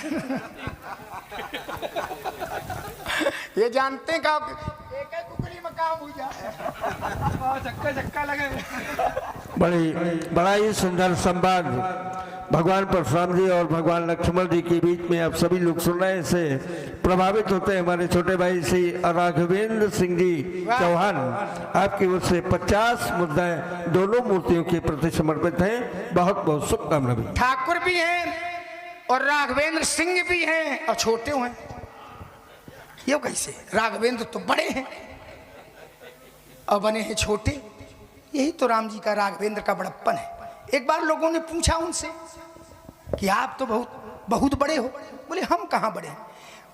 ये जानते हैं का एक कुकड़ी में काम हो जाए, चक्का लगे।
बड़ा ही सुंदर संवाद भगवान परशुराम जी और भगवान लक्ष्मण जी के बीच में आप सभी लोग सुन रहे हैं। से प्रभावित होते हैं हमारे छोटे भाई श्री राघवेंद्र सिंह जी चौहान। आपकी ओर से 50 मुद्राएं दोनों मूर्तियों के प्रति समर्पित हैं। बहुत बहुत शुभकामना भी।
ठाकुर भी हैं और राघवेंद्र सिंह भी हैं और छोटे हुए ये कैसे? राघवेंद्र तो बड़े हैं और बने हैं छोटे। यही तो राम जी का राघवेंद्र का बड़प्पन है। एक बार लोगों ने पूछा उनसे कि आप तो बहुत बड़े हो। बोले हम कहाँ बड़े हैं,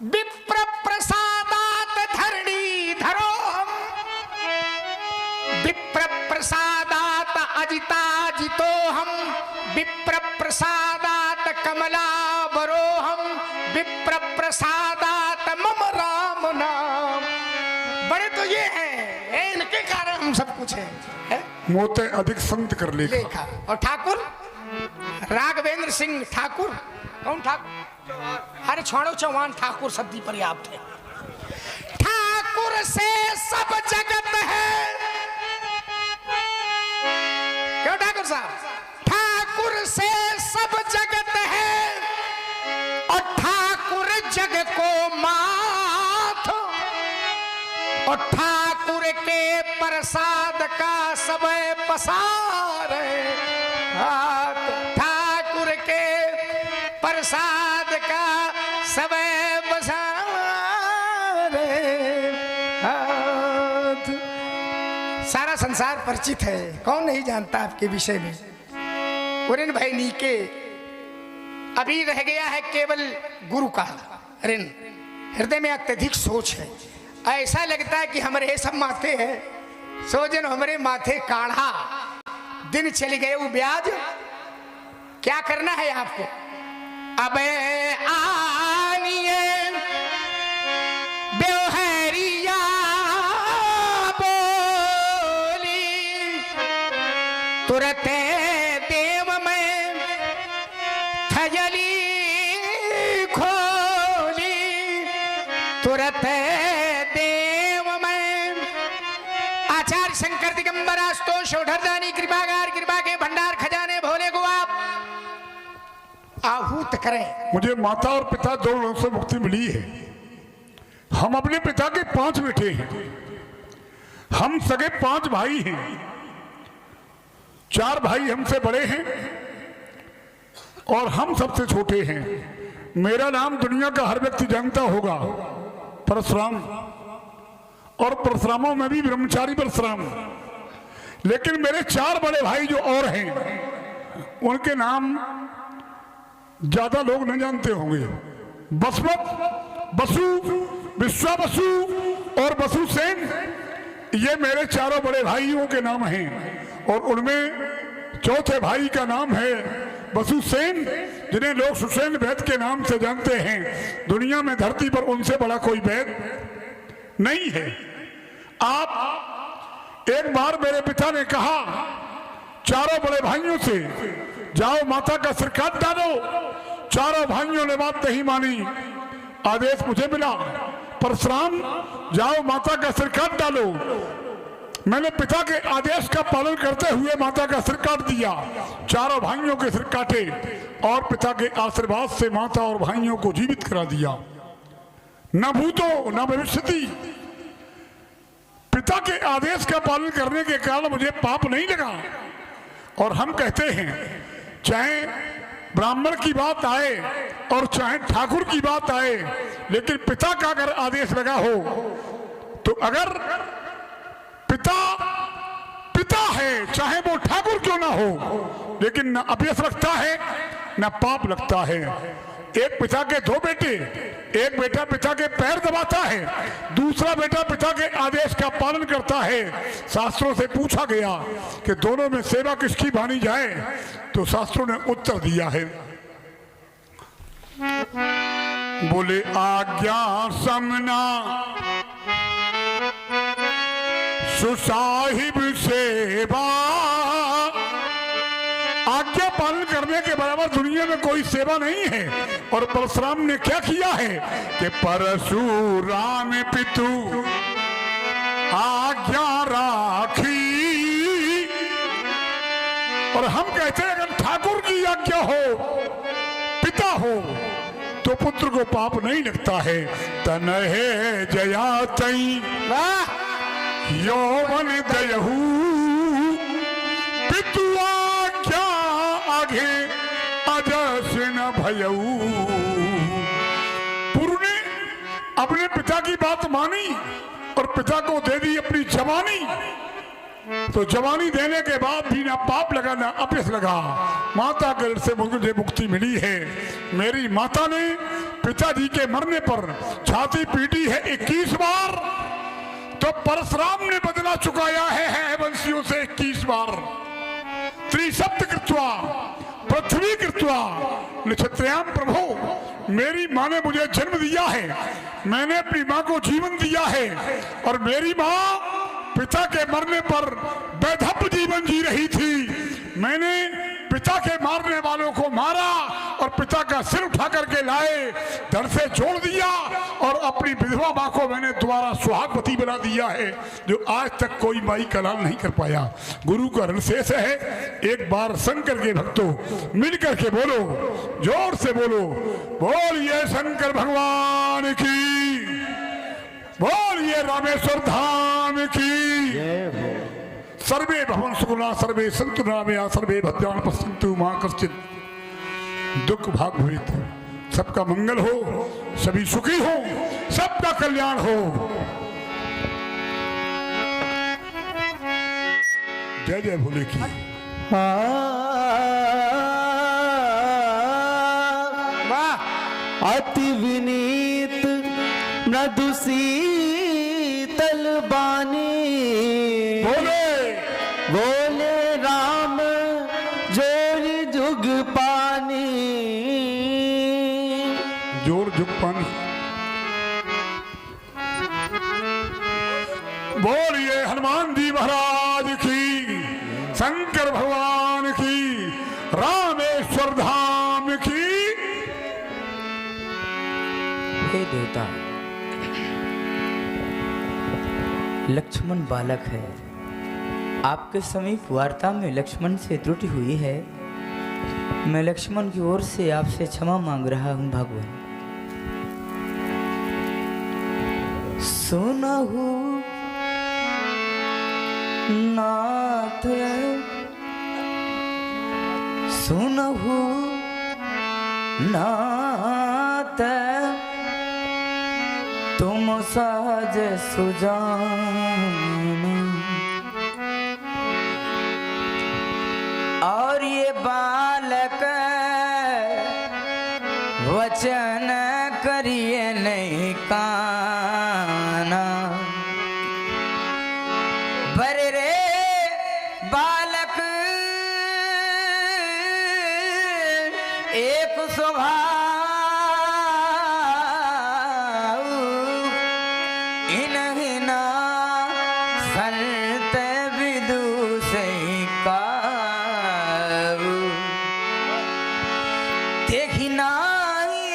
विप्र प्रसादात धरणी धरो हम, विप्र प्रसादात अजिता जितो हम, विप्र प्रसादात कमला बरो हम, विप्र प्रसादात मम राम नाम। बड़े तो ये हैं, इनके कारण हम सब कुछ है?
मोते अधिक संत कर
लेखा। और ठाकुर राघवेंद्र सिंह ठाकुर, कौन ठाकुर? अरे छोड़ो, चौहान ठाकुर शब्द पर्याप्त है। ठाकुर से सब जगत है। क्यों ठाकुर साहब? ठाकुर से सब जगत है और ठाकुर जग को माथ, और ठाकुर के प्रसाद का सब पसार हाथ, ठाकुर के प्रसाद का सब पसार हाथ। सारा संसार परिचित है, कौन नहीं जानता आपके विषय में। उरिन भाई नीके अभी रह गया है केवल गुरु का ऋण। हृदय में अत्यधिक सोच है। ऐसा लगता है कि हमारे सब माथे है, सोजन हमारे माथे काढ़ा, दिन चले गए वो ब्याज। क्या करना है आपको? अब आनिए बेवहरिया बोली, तुरंत देव में थजली खोली, तुरंत आचार्य शंकर दिगंबर आशुतोष ओढ़रदानी कृपागार, कृपा के भंडार खजाने भोले को आप आहूत करें।
मुझे माता और पिता दोनों से मुक्ति मिली है। हम अपने पिता के 5 बेटे हैं। हम सगे 5 भाई हैं। 4 भाई हमसे बड़े हैं और हम सबसे छोटे हैं। मेरा नाम दुनिया का हर व्यक्ति जानता होगा, परशुराम, और परशुरामों में भी ब्रह्मचारी परशुराम। लेकिन मेरे 4 बड़े भाई जो और हैं उनके नाम ज्यादा लोग नहीं जानते होंगे। बसमत, बसु, विश्वावसु और बसु सेन, ये मेरे 4 बड़े भाइयों के नाम हैं। और उनमें चौथे भाई का नाम है बसु सेन, जिन्हें लोग सुसेन वैद के नाम से जानते हैं। दुनिया में धरती पर उनसे बड़ा कोई वैद नहीं है। आप एक बार मेरे पिता ने कहा 4 बड़े भाइयों से, जाओ माता का सिर काट डालो। 4 भाइयों ने बात नहीं मानी। आदेश मुझे मिला, परशुराम जाओ माता का सिर काट डालो। मैंने पिता के आदेश का पालन करते हुए माता का सिर काट दिया। 4 भाइयों के सिर काटे और पिता के आशीर्वाद से माता और भाइयों को जीवित करा दिया। न भूतो न भविष्यति। पिता के आदेश का पालन करने के कारण मुझे पाप नहीं लगा। और हम कहते हैं, चाहे ब्राह्मण की बात आए और चाहे ठाकुर की बात आए, लेकिन पिता का अगर आदेश लगा हो तो अगर पिता पिता है, चाहे वो ठाकुर क्यों ना हो, लेकिन न अपयश लगता है न पाप लगता है। एक पिता के 2 बेटे, एक बेटा पिता के पैर दबाता है, दूसरा बेटा पिता के आदेश का पालन करता है। शास्त्रों से पूछा गया कि दोनों में सेवा किसकी मानी जाए, तो शास्त्रों ने उत्तर दिया है बोले आज्ञा समना सुसाहिब सेवा, आज्ञा पालन करने के बराबर दुनिया में कोई सेवा नहीं है। और परशुराम ने क्या किया है कि परशुराम पितु आज्ञा राखी। और हम कहते हैं अगर ठाकुर की आज्ञा हो, पिता हो, तो पुत्र को पाप नहीं लगता है। तनहे जया तई यौवन दयहू, पितुआ क्या आगे अजस न भयऊ। पुरु ने अपने पिता की बात मानी और पिता को दे दी अपनी जवानी। तो जवानी देने के बाद भी ना पाप लगा ना अपयस लगा। माता के से मुझे मुक्ति मिली है। मेरी माता ने पिताजी के मरने पर छाती पीटी है 21 बार, तो परशुराम ने बदला चुकाया है वंशियों से 21 बार। त्रिशब्द कृत्वा पृथ्वी कृत्वा नक्षत्रयाम प्रभु, मेरी माँ ने मुझे जन्म दिया है, मैंने अपनी माँ को जीवन दिया है। और मेरी माँ पिता के मरने पर बेधप जीवन जी रही थी। मैंने पिता के मारने वालों को मारा और पिता का सिर उठा करके लाए, धड़ से जोड़ दिया और अपनी विधवा माँ को मैंने दोबारा सुहागवती बना दिया है, जो आज तक कोई माई का लाल नहीं कर पाया। गुरु का ऋण शेष है। एक बार शंकर के भक्तों मिल करके बोलो, जोर से बोलो, बोलिए शंकर भगवान की, बोलिए रामेश्वर धाम की। सर्वे भवन सुगुणा सर्वे संतु नामया सर्वे भद्रान पश्यन्तु मा कश्चित् दुख भाग भवित। सबका मंगल हो, सभी सुखी हो, सबका कल्याण हो। जय जय भोले की।
अति विनीत मृदु शीतल बानी, बोले राम जोर जुग पानी।
जोर जुग पानी। बोलिए हनुमान जी महाराज की, शंकर भगवान की, रामेश्वर धाम की।
हे देवता, लक्ष्मण बालक है, आपके समीप वार्ता में लक्ष्मण से त्रुटि हुई है। मैं लक्ष्मण की ओर से आपसे क्षमा मांग रहा हूं भगवान। सुनहु नाथ, सुनहु नाथ, तुम साज सुजान। और ये बालक वचन करिए नहीं काना। बरे रे बालक एक स्वभाव, इन्हीं ना संत विदुषी का देखी नाही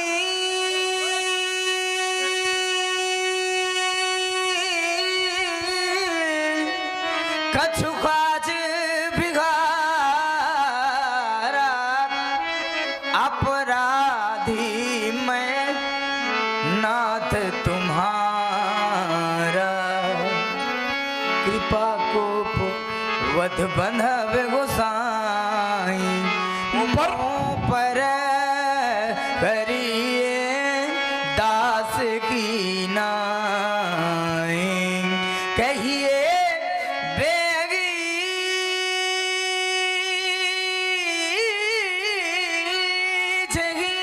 कछु काज बिगारा। अपराधी मैं नाथ तुम्हारा, कृपा कोप वध बंधव गोसाई। ऊपर पर करिए दास की नाई, कहिए बेगी जगी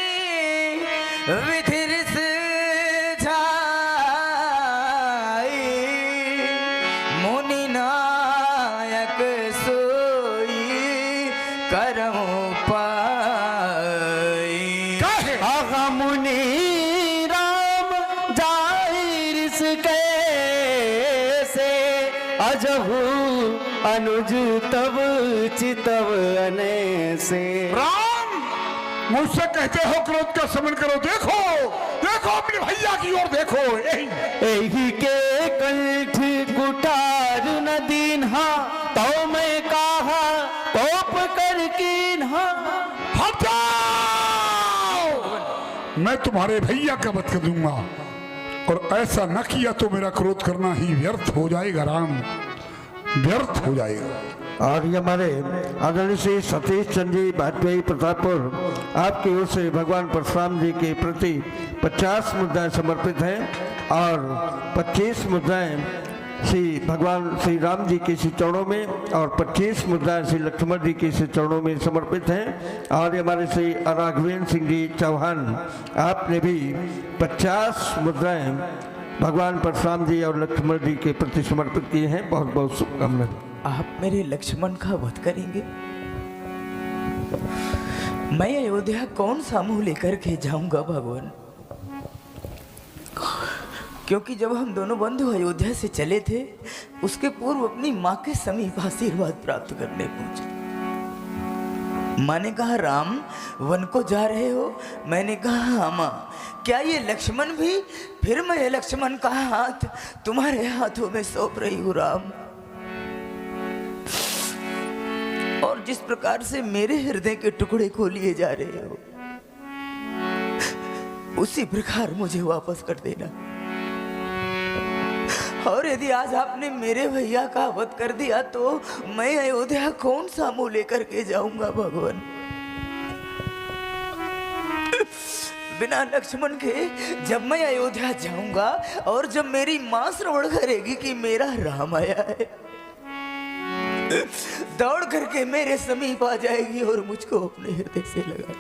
विधिरिस छाई। मुनि नायक सोई करहु पाई।
मुनि कैसे अजहू अनुज तब चितव अनेसे।
राम, मुझसे कहते हो क्रोध का समन करो, देखो देखो अपने भैया की ओर देखो।
एही के कंठ कुटार न दीन्हा, तो मैं कहा तोप कर कीन्हा।
हटाओ, मैं तुम्हारे भैया का वध कर दूंगा, और ऐसा न किया तो मेरा क्रोध करना ही व्यर्थ हो जाएगा राम, व्यर्थ हो जाएगा।
और ये हमारे आदरणीय श्री सतीश चंद्र जी वाजपेयी प्रतापपुर आपकी ओर से भगवान परशुराम जी के प्रति 50 मुद्राएं समर्पित हैं, और 25 मुद्राएं श्री भगवान श्री राम जी के श्री चरणों में, और 25 मुद्राएं श्री लक्ष्मण जी के श्री चरणों में समर्पित हैं। और हमारे श्री राघवेंद्र सिंह जी चौहान आपने भी 50 मुद्राएं भगवान परशुराम जी और लक्ष्मण जी के प्रति समर्पित किए हैं। बहुत बहुत शुभकामनाएं।
आप मेरे लक्ष्मण का वध करेंगे? मैं अयोध्या कौन सा मुंह लेकर के जाऊंगा भगवान? क्योंकि जब हम दोनों बंधु अयोध्या से चले थे, उसके पूर्व अपनी माँ के समीप आशीर्वाद प्राप्त करने पहुंचे। माँ ने कहा राम वन को जा रहे हो? मैंने कहा हाँ माँ। क्या ये लक्ष्मण भी? फिर मैं लक्ष्मण का हाथ तुम्हारे हाथों में सौंप रही हूँ राम। और जिस प्रकार से मेरे हृदय के टुकड़े को लिए जा रहे हो, उसी प्रकार मुझे वापस कर देना। और यदि आज आपने मेरे भैया का वध कर दिया तो मैं अयोध्या कौन सा मुंह लेकर के जाऊंगा भगवान? बिना लक्ष्मण के जब मैं अयोध्या जाऊंगा, और जब मेरी मां श्रवण करेगी कि मेरा राम आया है, दौड़ करके मेरे समीप आ जाएगी और मुझको अपने हृदय से लगा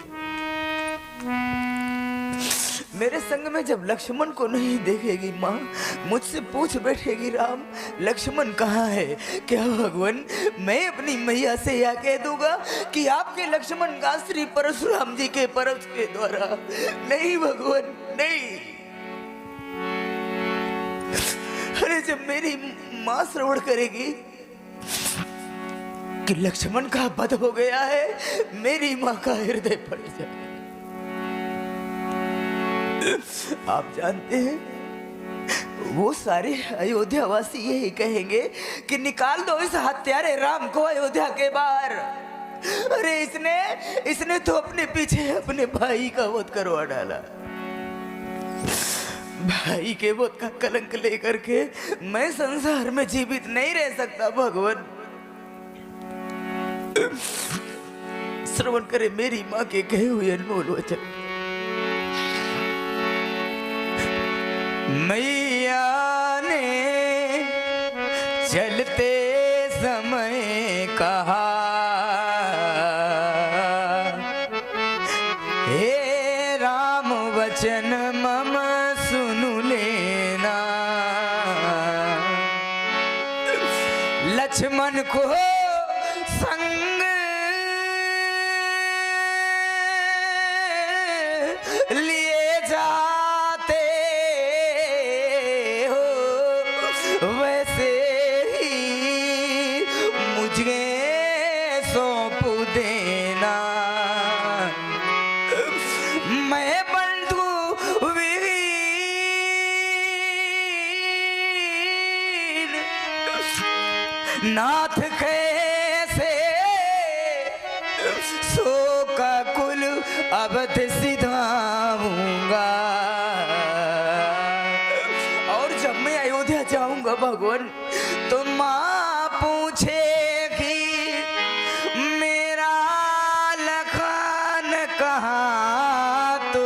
मेरे संग में जब लक्ष्मण को नहीं देखेगी माँ, मुझसे पूछ बैठेगी राम लक्ष्मण कहाँ है? क्या भगवान मैं अपनी मैया से यह कह दूंगा कि आपके लक्ष्मण का श्री परशुराम जी के परश के द्वारा? नहीं भगवान नहीं। अरे जब मेरी माँ श्रवण करेगी कि लक्ष्मण का वध हो गया है, मेरी माँ का हृदय फट जाए। आप जानते हैं वो सारे अयोध्या वासी यही कहेंगे कि निकाल दो इस हत्यारे राम को अयोध्या के बाहर। अरे इसने तो अपने पीछे अपने भाई का वध करवा डाला। भाई के वध का कलंक लेकर के मैं संसार में जीवित नहीं रह सकता भगवान। श्रवण करे मेरी माँ के कहे हुए अनमोल वचन। मैया ने चलते समय कहा हे राम वचन मम सुन लेना। लक्ष्मण को संग लिए जाते हो, वैसे ही मुझे सौंप देना। मैं बंधु विहीन नाथ कैसे सो का कुल अवध सिधाऊंगा। और जब मैं अयोध्या जाऊंगा भगवान, तो माँ पूछेगी मेरा लखन कहाँ, तो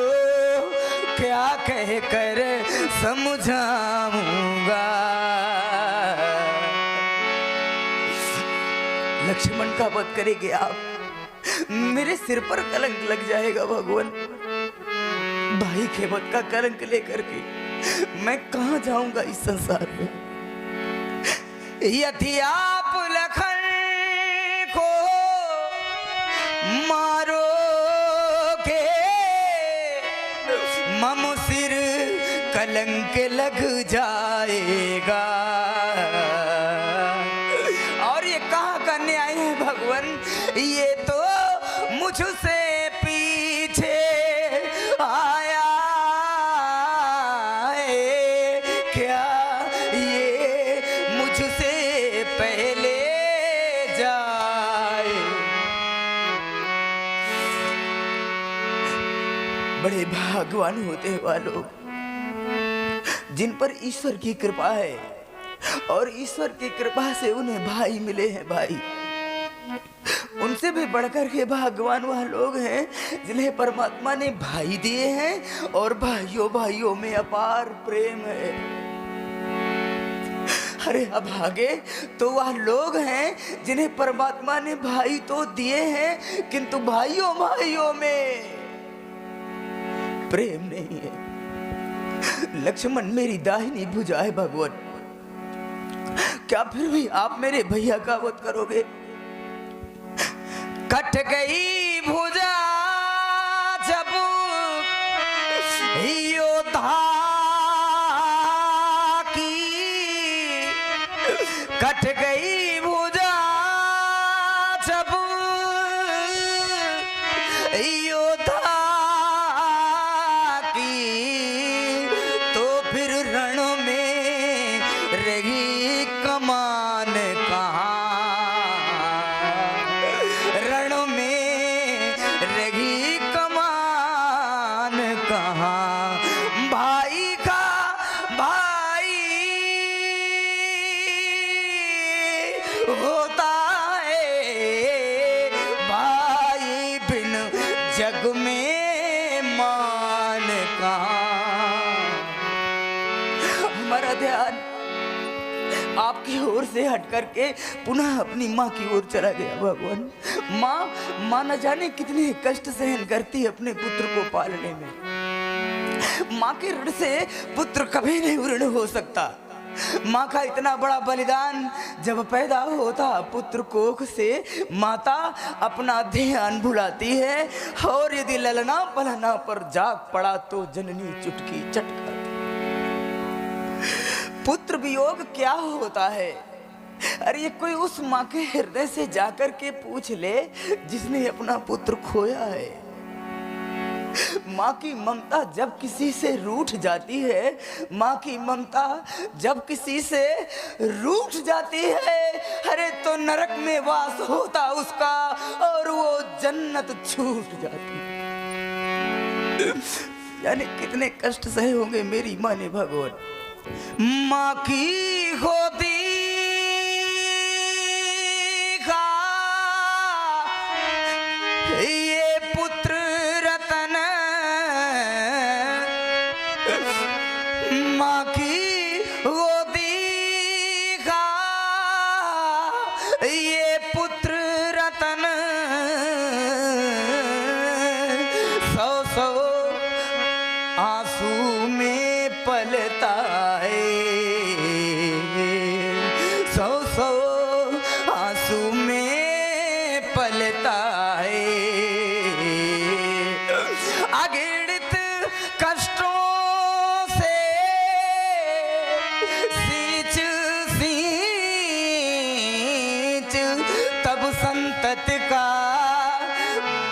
क्या कह कर समझाऊंगा। लक्ष्मण का वध करेंगे आप, मेरे सिर पर कलंक लग जाएगा भगवान। भाई के वध का कलंक लेकर के मैं कहां जाऊंगा इस संसार में। यदि आप लखन को मारोगे, मम सिर कलंक लग जाएगा। और ये कहाँ करने आए हैं भगवान, ये तो मुझसे पीछे आया है क्या, ये मुझसे पहले जाए। बड़े भाग्यवान होते हैं वह लोग जिन पर ईश्वर की कृपा है, और ईश्वर की कृपा से उन्हें भाई मिले हैं। भाई, उनसे भी बढ़कर के भाग्यवान वह लोग हैं जिन्हें परमात्मा ने भाई दिए हैं, और भाइयों भाइयों में अपार प्रेम है। अरे अभागे तो वह लोग हैं जिन्हें परमात्मा ने भाई तो दिए हैं, किंतु भाइयों भाइयों में प्रेम नहीं है। लक्ष्मण मेरी दाहिनी भुजा है भगवान, क्या फिर भी आप मेरे भैया का वध करोगे? कट गई भुजा जब योद्धा की, कट गई भुजा जब योद्धा की, तो फिर रण में रही कमान कहाँ, रण में रही कमान कहाँ। भाई का भाई होता है, भाई बिन जग में मान कहाँ। हमारा ध्यान आपकी ओर से हट करके पुनः अपनी माँ की ओर चला गया भगवान। माँ न जाने कितने कष्ट सहन करती है अपने पुत्र को पालने में। माँ के ऋण से पुत्र कभी नहीं ऋण हो सकता। माँ का इतना बड़ा बलिदान, जब पैदा होता पुत्र कोख से माता अपना ध्यान भुलाती है, और यदि ललना पलना पर जाग पड़ा तो जननी चुटकी चटका। पुत्र वियोग क्या होता है? अरे ये कोई उस माँ के हृदय से जाकर के पूछ ले जिसने अपना पुत्र खोया है। माँ की ममता जब किसी से रूठ जाती है, माँ की ममता जब किसी से रूठ जाती है, अरे तो नरक में वास होता उसका, और वो जन्नत छूट जाती। यानी कितने कष्ट सहे होंगे मेरी माँ ने भगवान। माँ की गोदी का ये पुत्र रतन, माँ की गोदी का ये पुत्र रतन, सौ सौ आंसू में पलता है, सौ सौ आंसू में पलता है। अगणित कष्टों से सींच सींच तब संतत का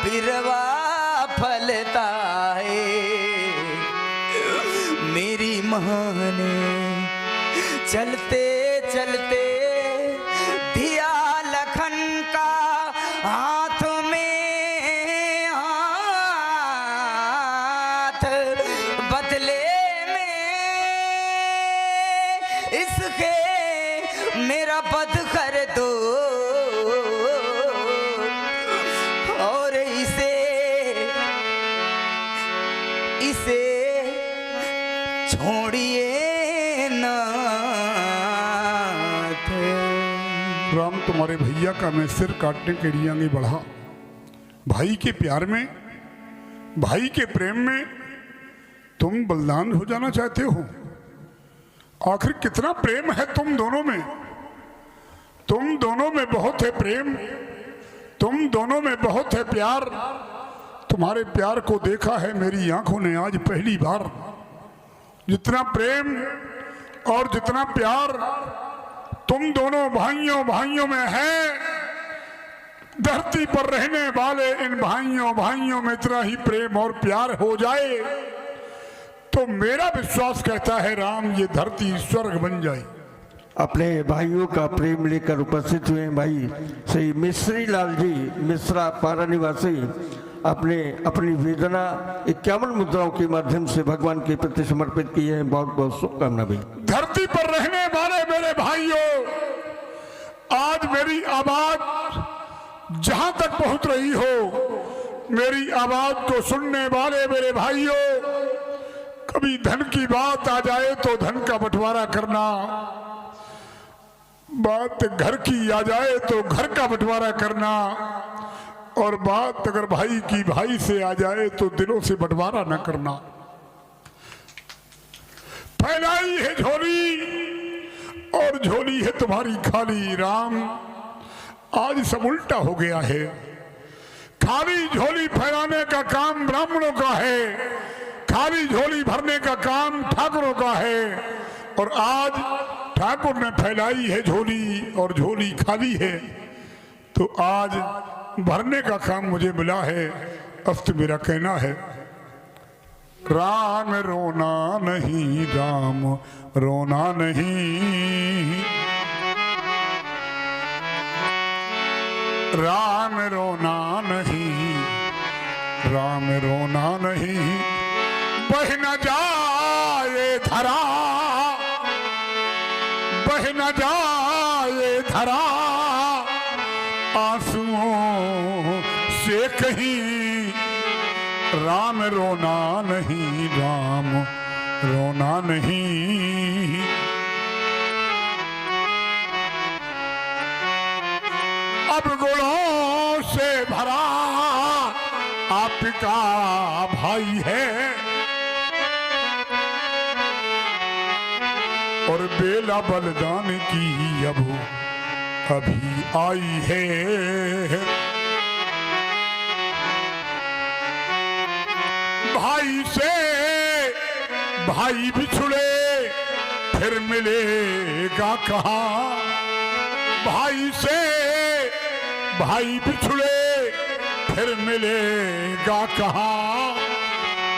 बिरवा फलता है। मेरी माँ ने चलते चलते दिया लखन का हाथ में हाथ, बदले में इसके मेरा वध कर दो, और इसे छोड़िए नाथ।
राम, तुम्हारे भैया का मैं सिर काटने के लिए आगे बढ़ा। भाई के प्यार में, भाई के प्रेम में तुम बलिदान हो जाना चाहते हो। आखिर कितना प्रेम है तुम दोनों में। तुम दोनों में बहुत है प्रेम, तुम दोनों में बहुत है प्यार। तुम्हारे प्यार को देखा है मेरी आंखों ने आज पहली बार। जितना प्रेम और जितना प्यार तुम दोनों भाइयों में है, धरती पर रहने वाले इन भाइयों में इतना ही प्रेम और प्यार हो जाए तो मेरा विश्वास कहता है राम, ये धरती स्वर्ग बन जाए।
अपने भाइयों का प्रेम लेकर उपस्थित हुए भाई श्री मिश्री लाल जी मिश्रा पारा निवासी अपनी वेदना 51 मुद्राओं के माध्यम से भगवान के प्रति समर्पित की है। बहुत बहुत शुभकामना भाई।
धरती पर रहने वाले मेरे भाइयों, आज मेरी आवाज जहां तक पहुंच रही हो, मेरी आवाज को सुनने वाले मेरे भाइयों, कभी धन की बात आ जाए तो धन का बंटवारा करना, बात घर की आ जाए तो घर का बंटवारा करना, और बात अगर भाई की भाई से आ जाए तो दिलों से बंटवारा न करना। फैलाई है झोली और झोली है तुम्हारी खाली। राम, आज सब उल्टा हो गया है। खाली झोली फैलाने का काम ब्राह्मणों का है, खाली झोली भरने का काम ठाकुरों का है, और आज ठाकुर ने फैलाई है झोली और झोली खाली है, तो आज भरने का काम मुझे मिला है। अस्त मेरा कहना है, राम रोना नहीं, राम रोना नहीं, राम रोना नहीं, राम रोना नहीं, बह न जाए धरा, बह न जाए धरा, आंसुओं से कहीं, राम रोना नहीं, राम रोना नहीं। अब गुणों से भरा आपका भाई है, और बेला बलिदान की अब अभी आई है। भाई से भाई बिछुड़े फिर मिलेगा कहाँ, भाई से भाई बिछुड़े फिर मिलेगा कहाँ,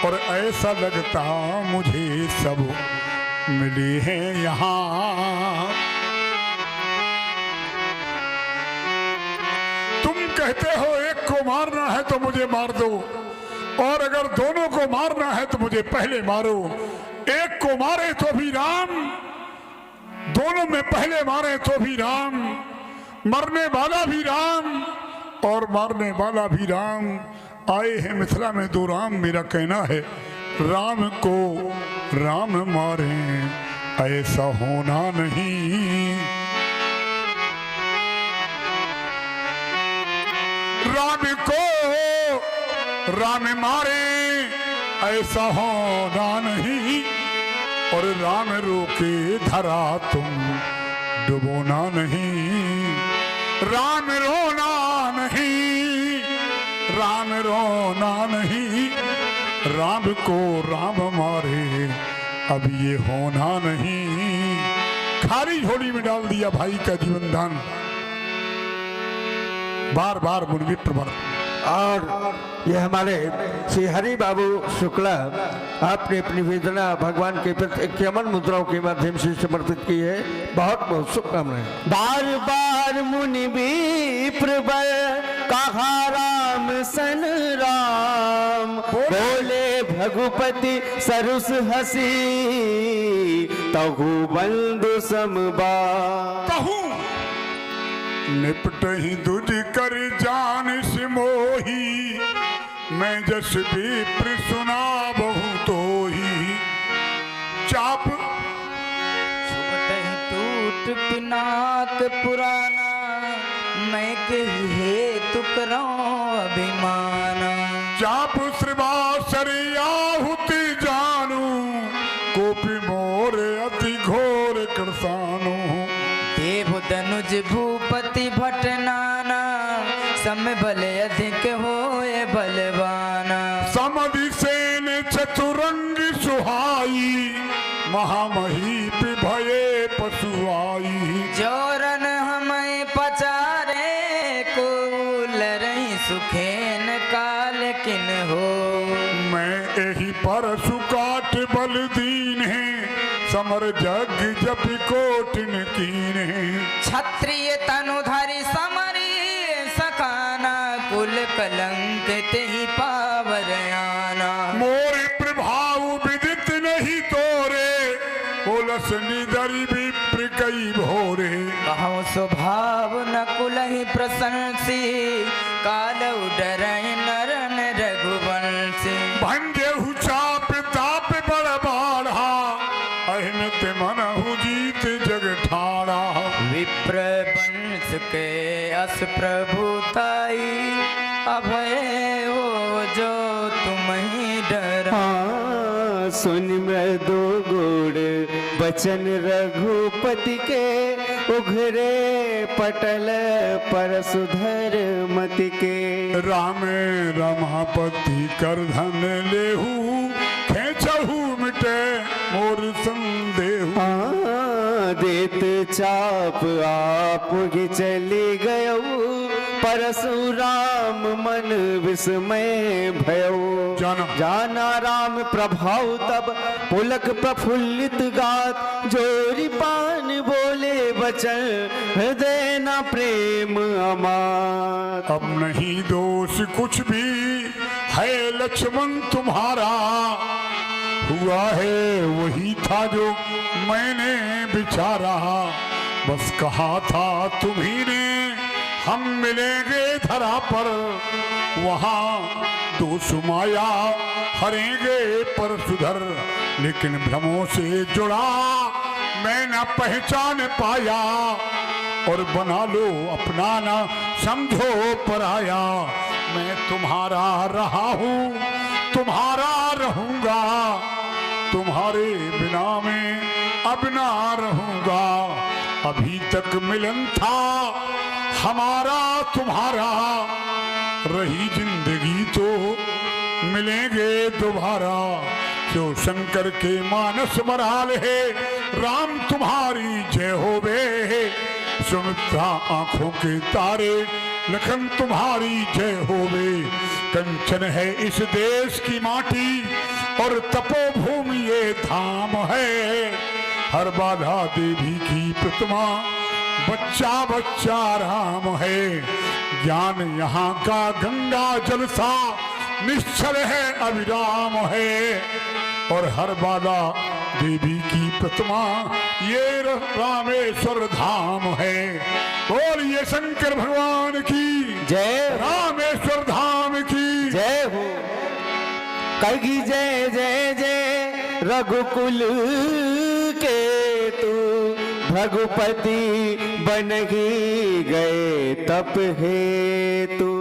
और ऐसा लगता मुझे सब मिले हैं यहाँ। तुम कहते हो एक को मारना है तो मुझे मार दो, और अगर दोनों को मारना है तो मुझे पहले मारो। एक को मारे तो भी राम, दोनों में पहले मारे तो भी राम, मरने वाला भी राम और मारने वाला भी राम। आए हैं मिथिला में दो राम, मेरा कहना है राम को राम मारे ऐसा होना नहीं। राम को राम मारे ऐसा होना नहीं, और राम रोके धरा तुम डुबोना नहीं। राम रोना नहीं, राम रोना नहीं, राम को राम मारे अब ये होना नहीं। खाली झोली में डाल दिया भाई का जीवन दान, बार बार मुनि प्रवर।
और ये हमारे श्री हरि बाबू शुक्ला आपने अपनी वेदना भगवान के प्रति 51 मुद्राओं के माध्यम से समर्पित की है। बहुत बहुत शुभकामनाएं।
बार बार मुनि विप्र बर कहा राम सन राम, बोले भगुपति सरुस हसी तहु बंधु समबा।
कहूँ निपटहि दुज कर जान सिमोही, मैं जस विप्र सुना बहु तोही। चाप
सुमतहि टूट पिनाक पुराना, मैं कही हेतु करां अभिमाना।
चाप श्रीवासर आहुति जानू, कोपि मोर अति घोर कृसानु।
देव दनुज भूपति भट नाना, सम बल अधिक होए बलवाना।
समधिसेन चतुरंग सुहाई, अमर जग जप कोटिन कीने।
क्षत्रिय तनुधारी समरी सकाना कुल कलंक तेहि पावर आना।
मोर प्रभाव विदित नहीं तोरे पुलस निदरी विप्र कई भोरे।
कहो स्वभाव न कुलहि प्रशंसी काल डरहि नरन रघुवंशी।
भंजेहु चाप ताप बड़ बाढ़ा अहिनत मनहु जीत जग ठाड़ा।
विप्र वंश के अस प्रभुताई अभय हो जो तुम ही डरा।
हाँ, सुन मृदु गुड़ बचन रघुपति के उघरे पटल पर सुधर मति के।
राम रमापति कर धन लेहु खेचहु मिटे मोर संदेहु।
हाँ, देत चाप आप ही चली गयऊ परशुराम मन विस्मय भयऊ। जाना राम प्रभाव तब पुलक प्रफुल्लित गात जोरी पान बोले बचन हृदय न प्रेम अमात।
अब नहीं दोष कुछ भी है लक्ष्मण तुम्हारा हुआ है वही था जो मैंने विचारा। बस कहा था तुम्ही ने हम मिलेंगे धरा पर वहाँ दोष माया हरेंगे पर सुधर। लेकिन भ्रमों से जुड़ा मैं न पहचान पाया और बना लो अपना ना समझो पराया। मैं तुम्हारा रहा हूँ तुम्हारा रहूंगा तुम्हारे बिना मैं अब ना रहूंगा। अभी तक मिलन था हमारा तुम्हारा रही जिंदगी तो मिलेंगे दोबारा। जो शंकर के मानस मराल है राम तुम्हारी जय होवे। सुमित्रा आंखों के तारे लखन तुम्हारी जय होवे। कंचन है इस देश की माटी और तपोभूमि ये धाम है। हर बाधा देवी की प्रतिमा बच्चा बच्चा राम है। ज्ञान यहाँ का गंगा जल सा निश्चल है अविराम है। और हर बाधा देवी की प्रतिमा ये रामेश्वर धाम है। और ये शंकर भगवान की
जय
रामेश्वर धाम की
जय हो। कही जय जय जय रघुकुल के तू भगुपति बन ही गए तप हेतु।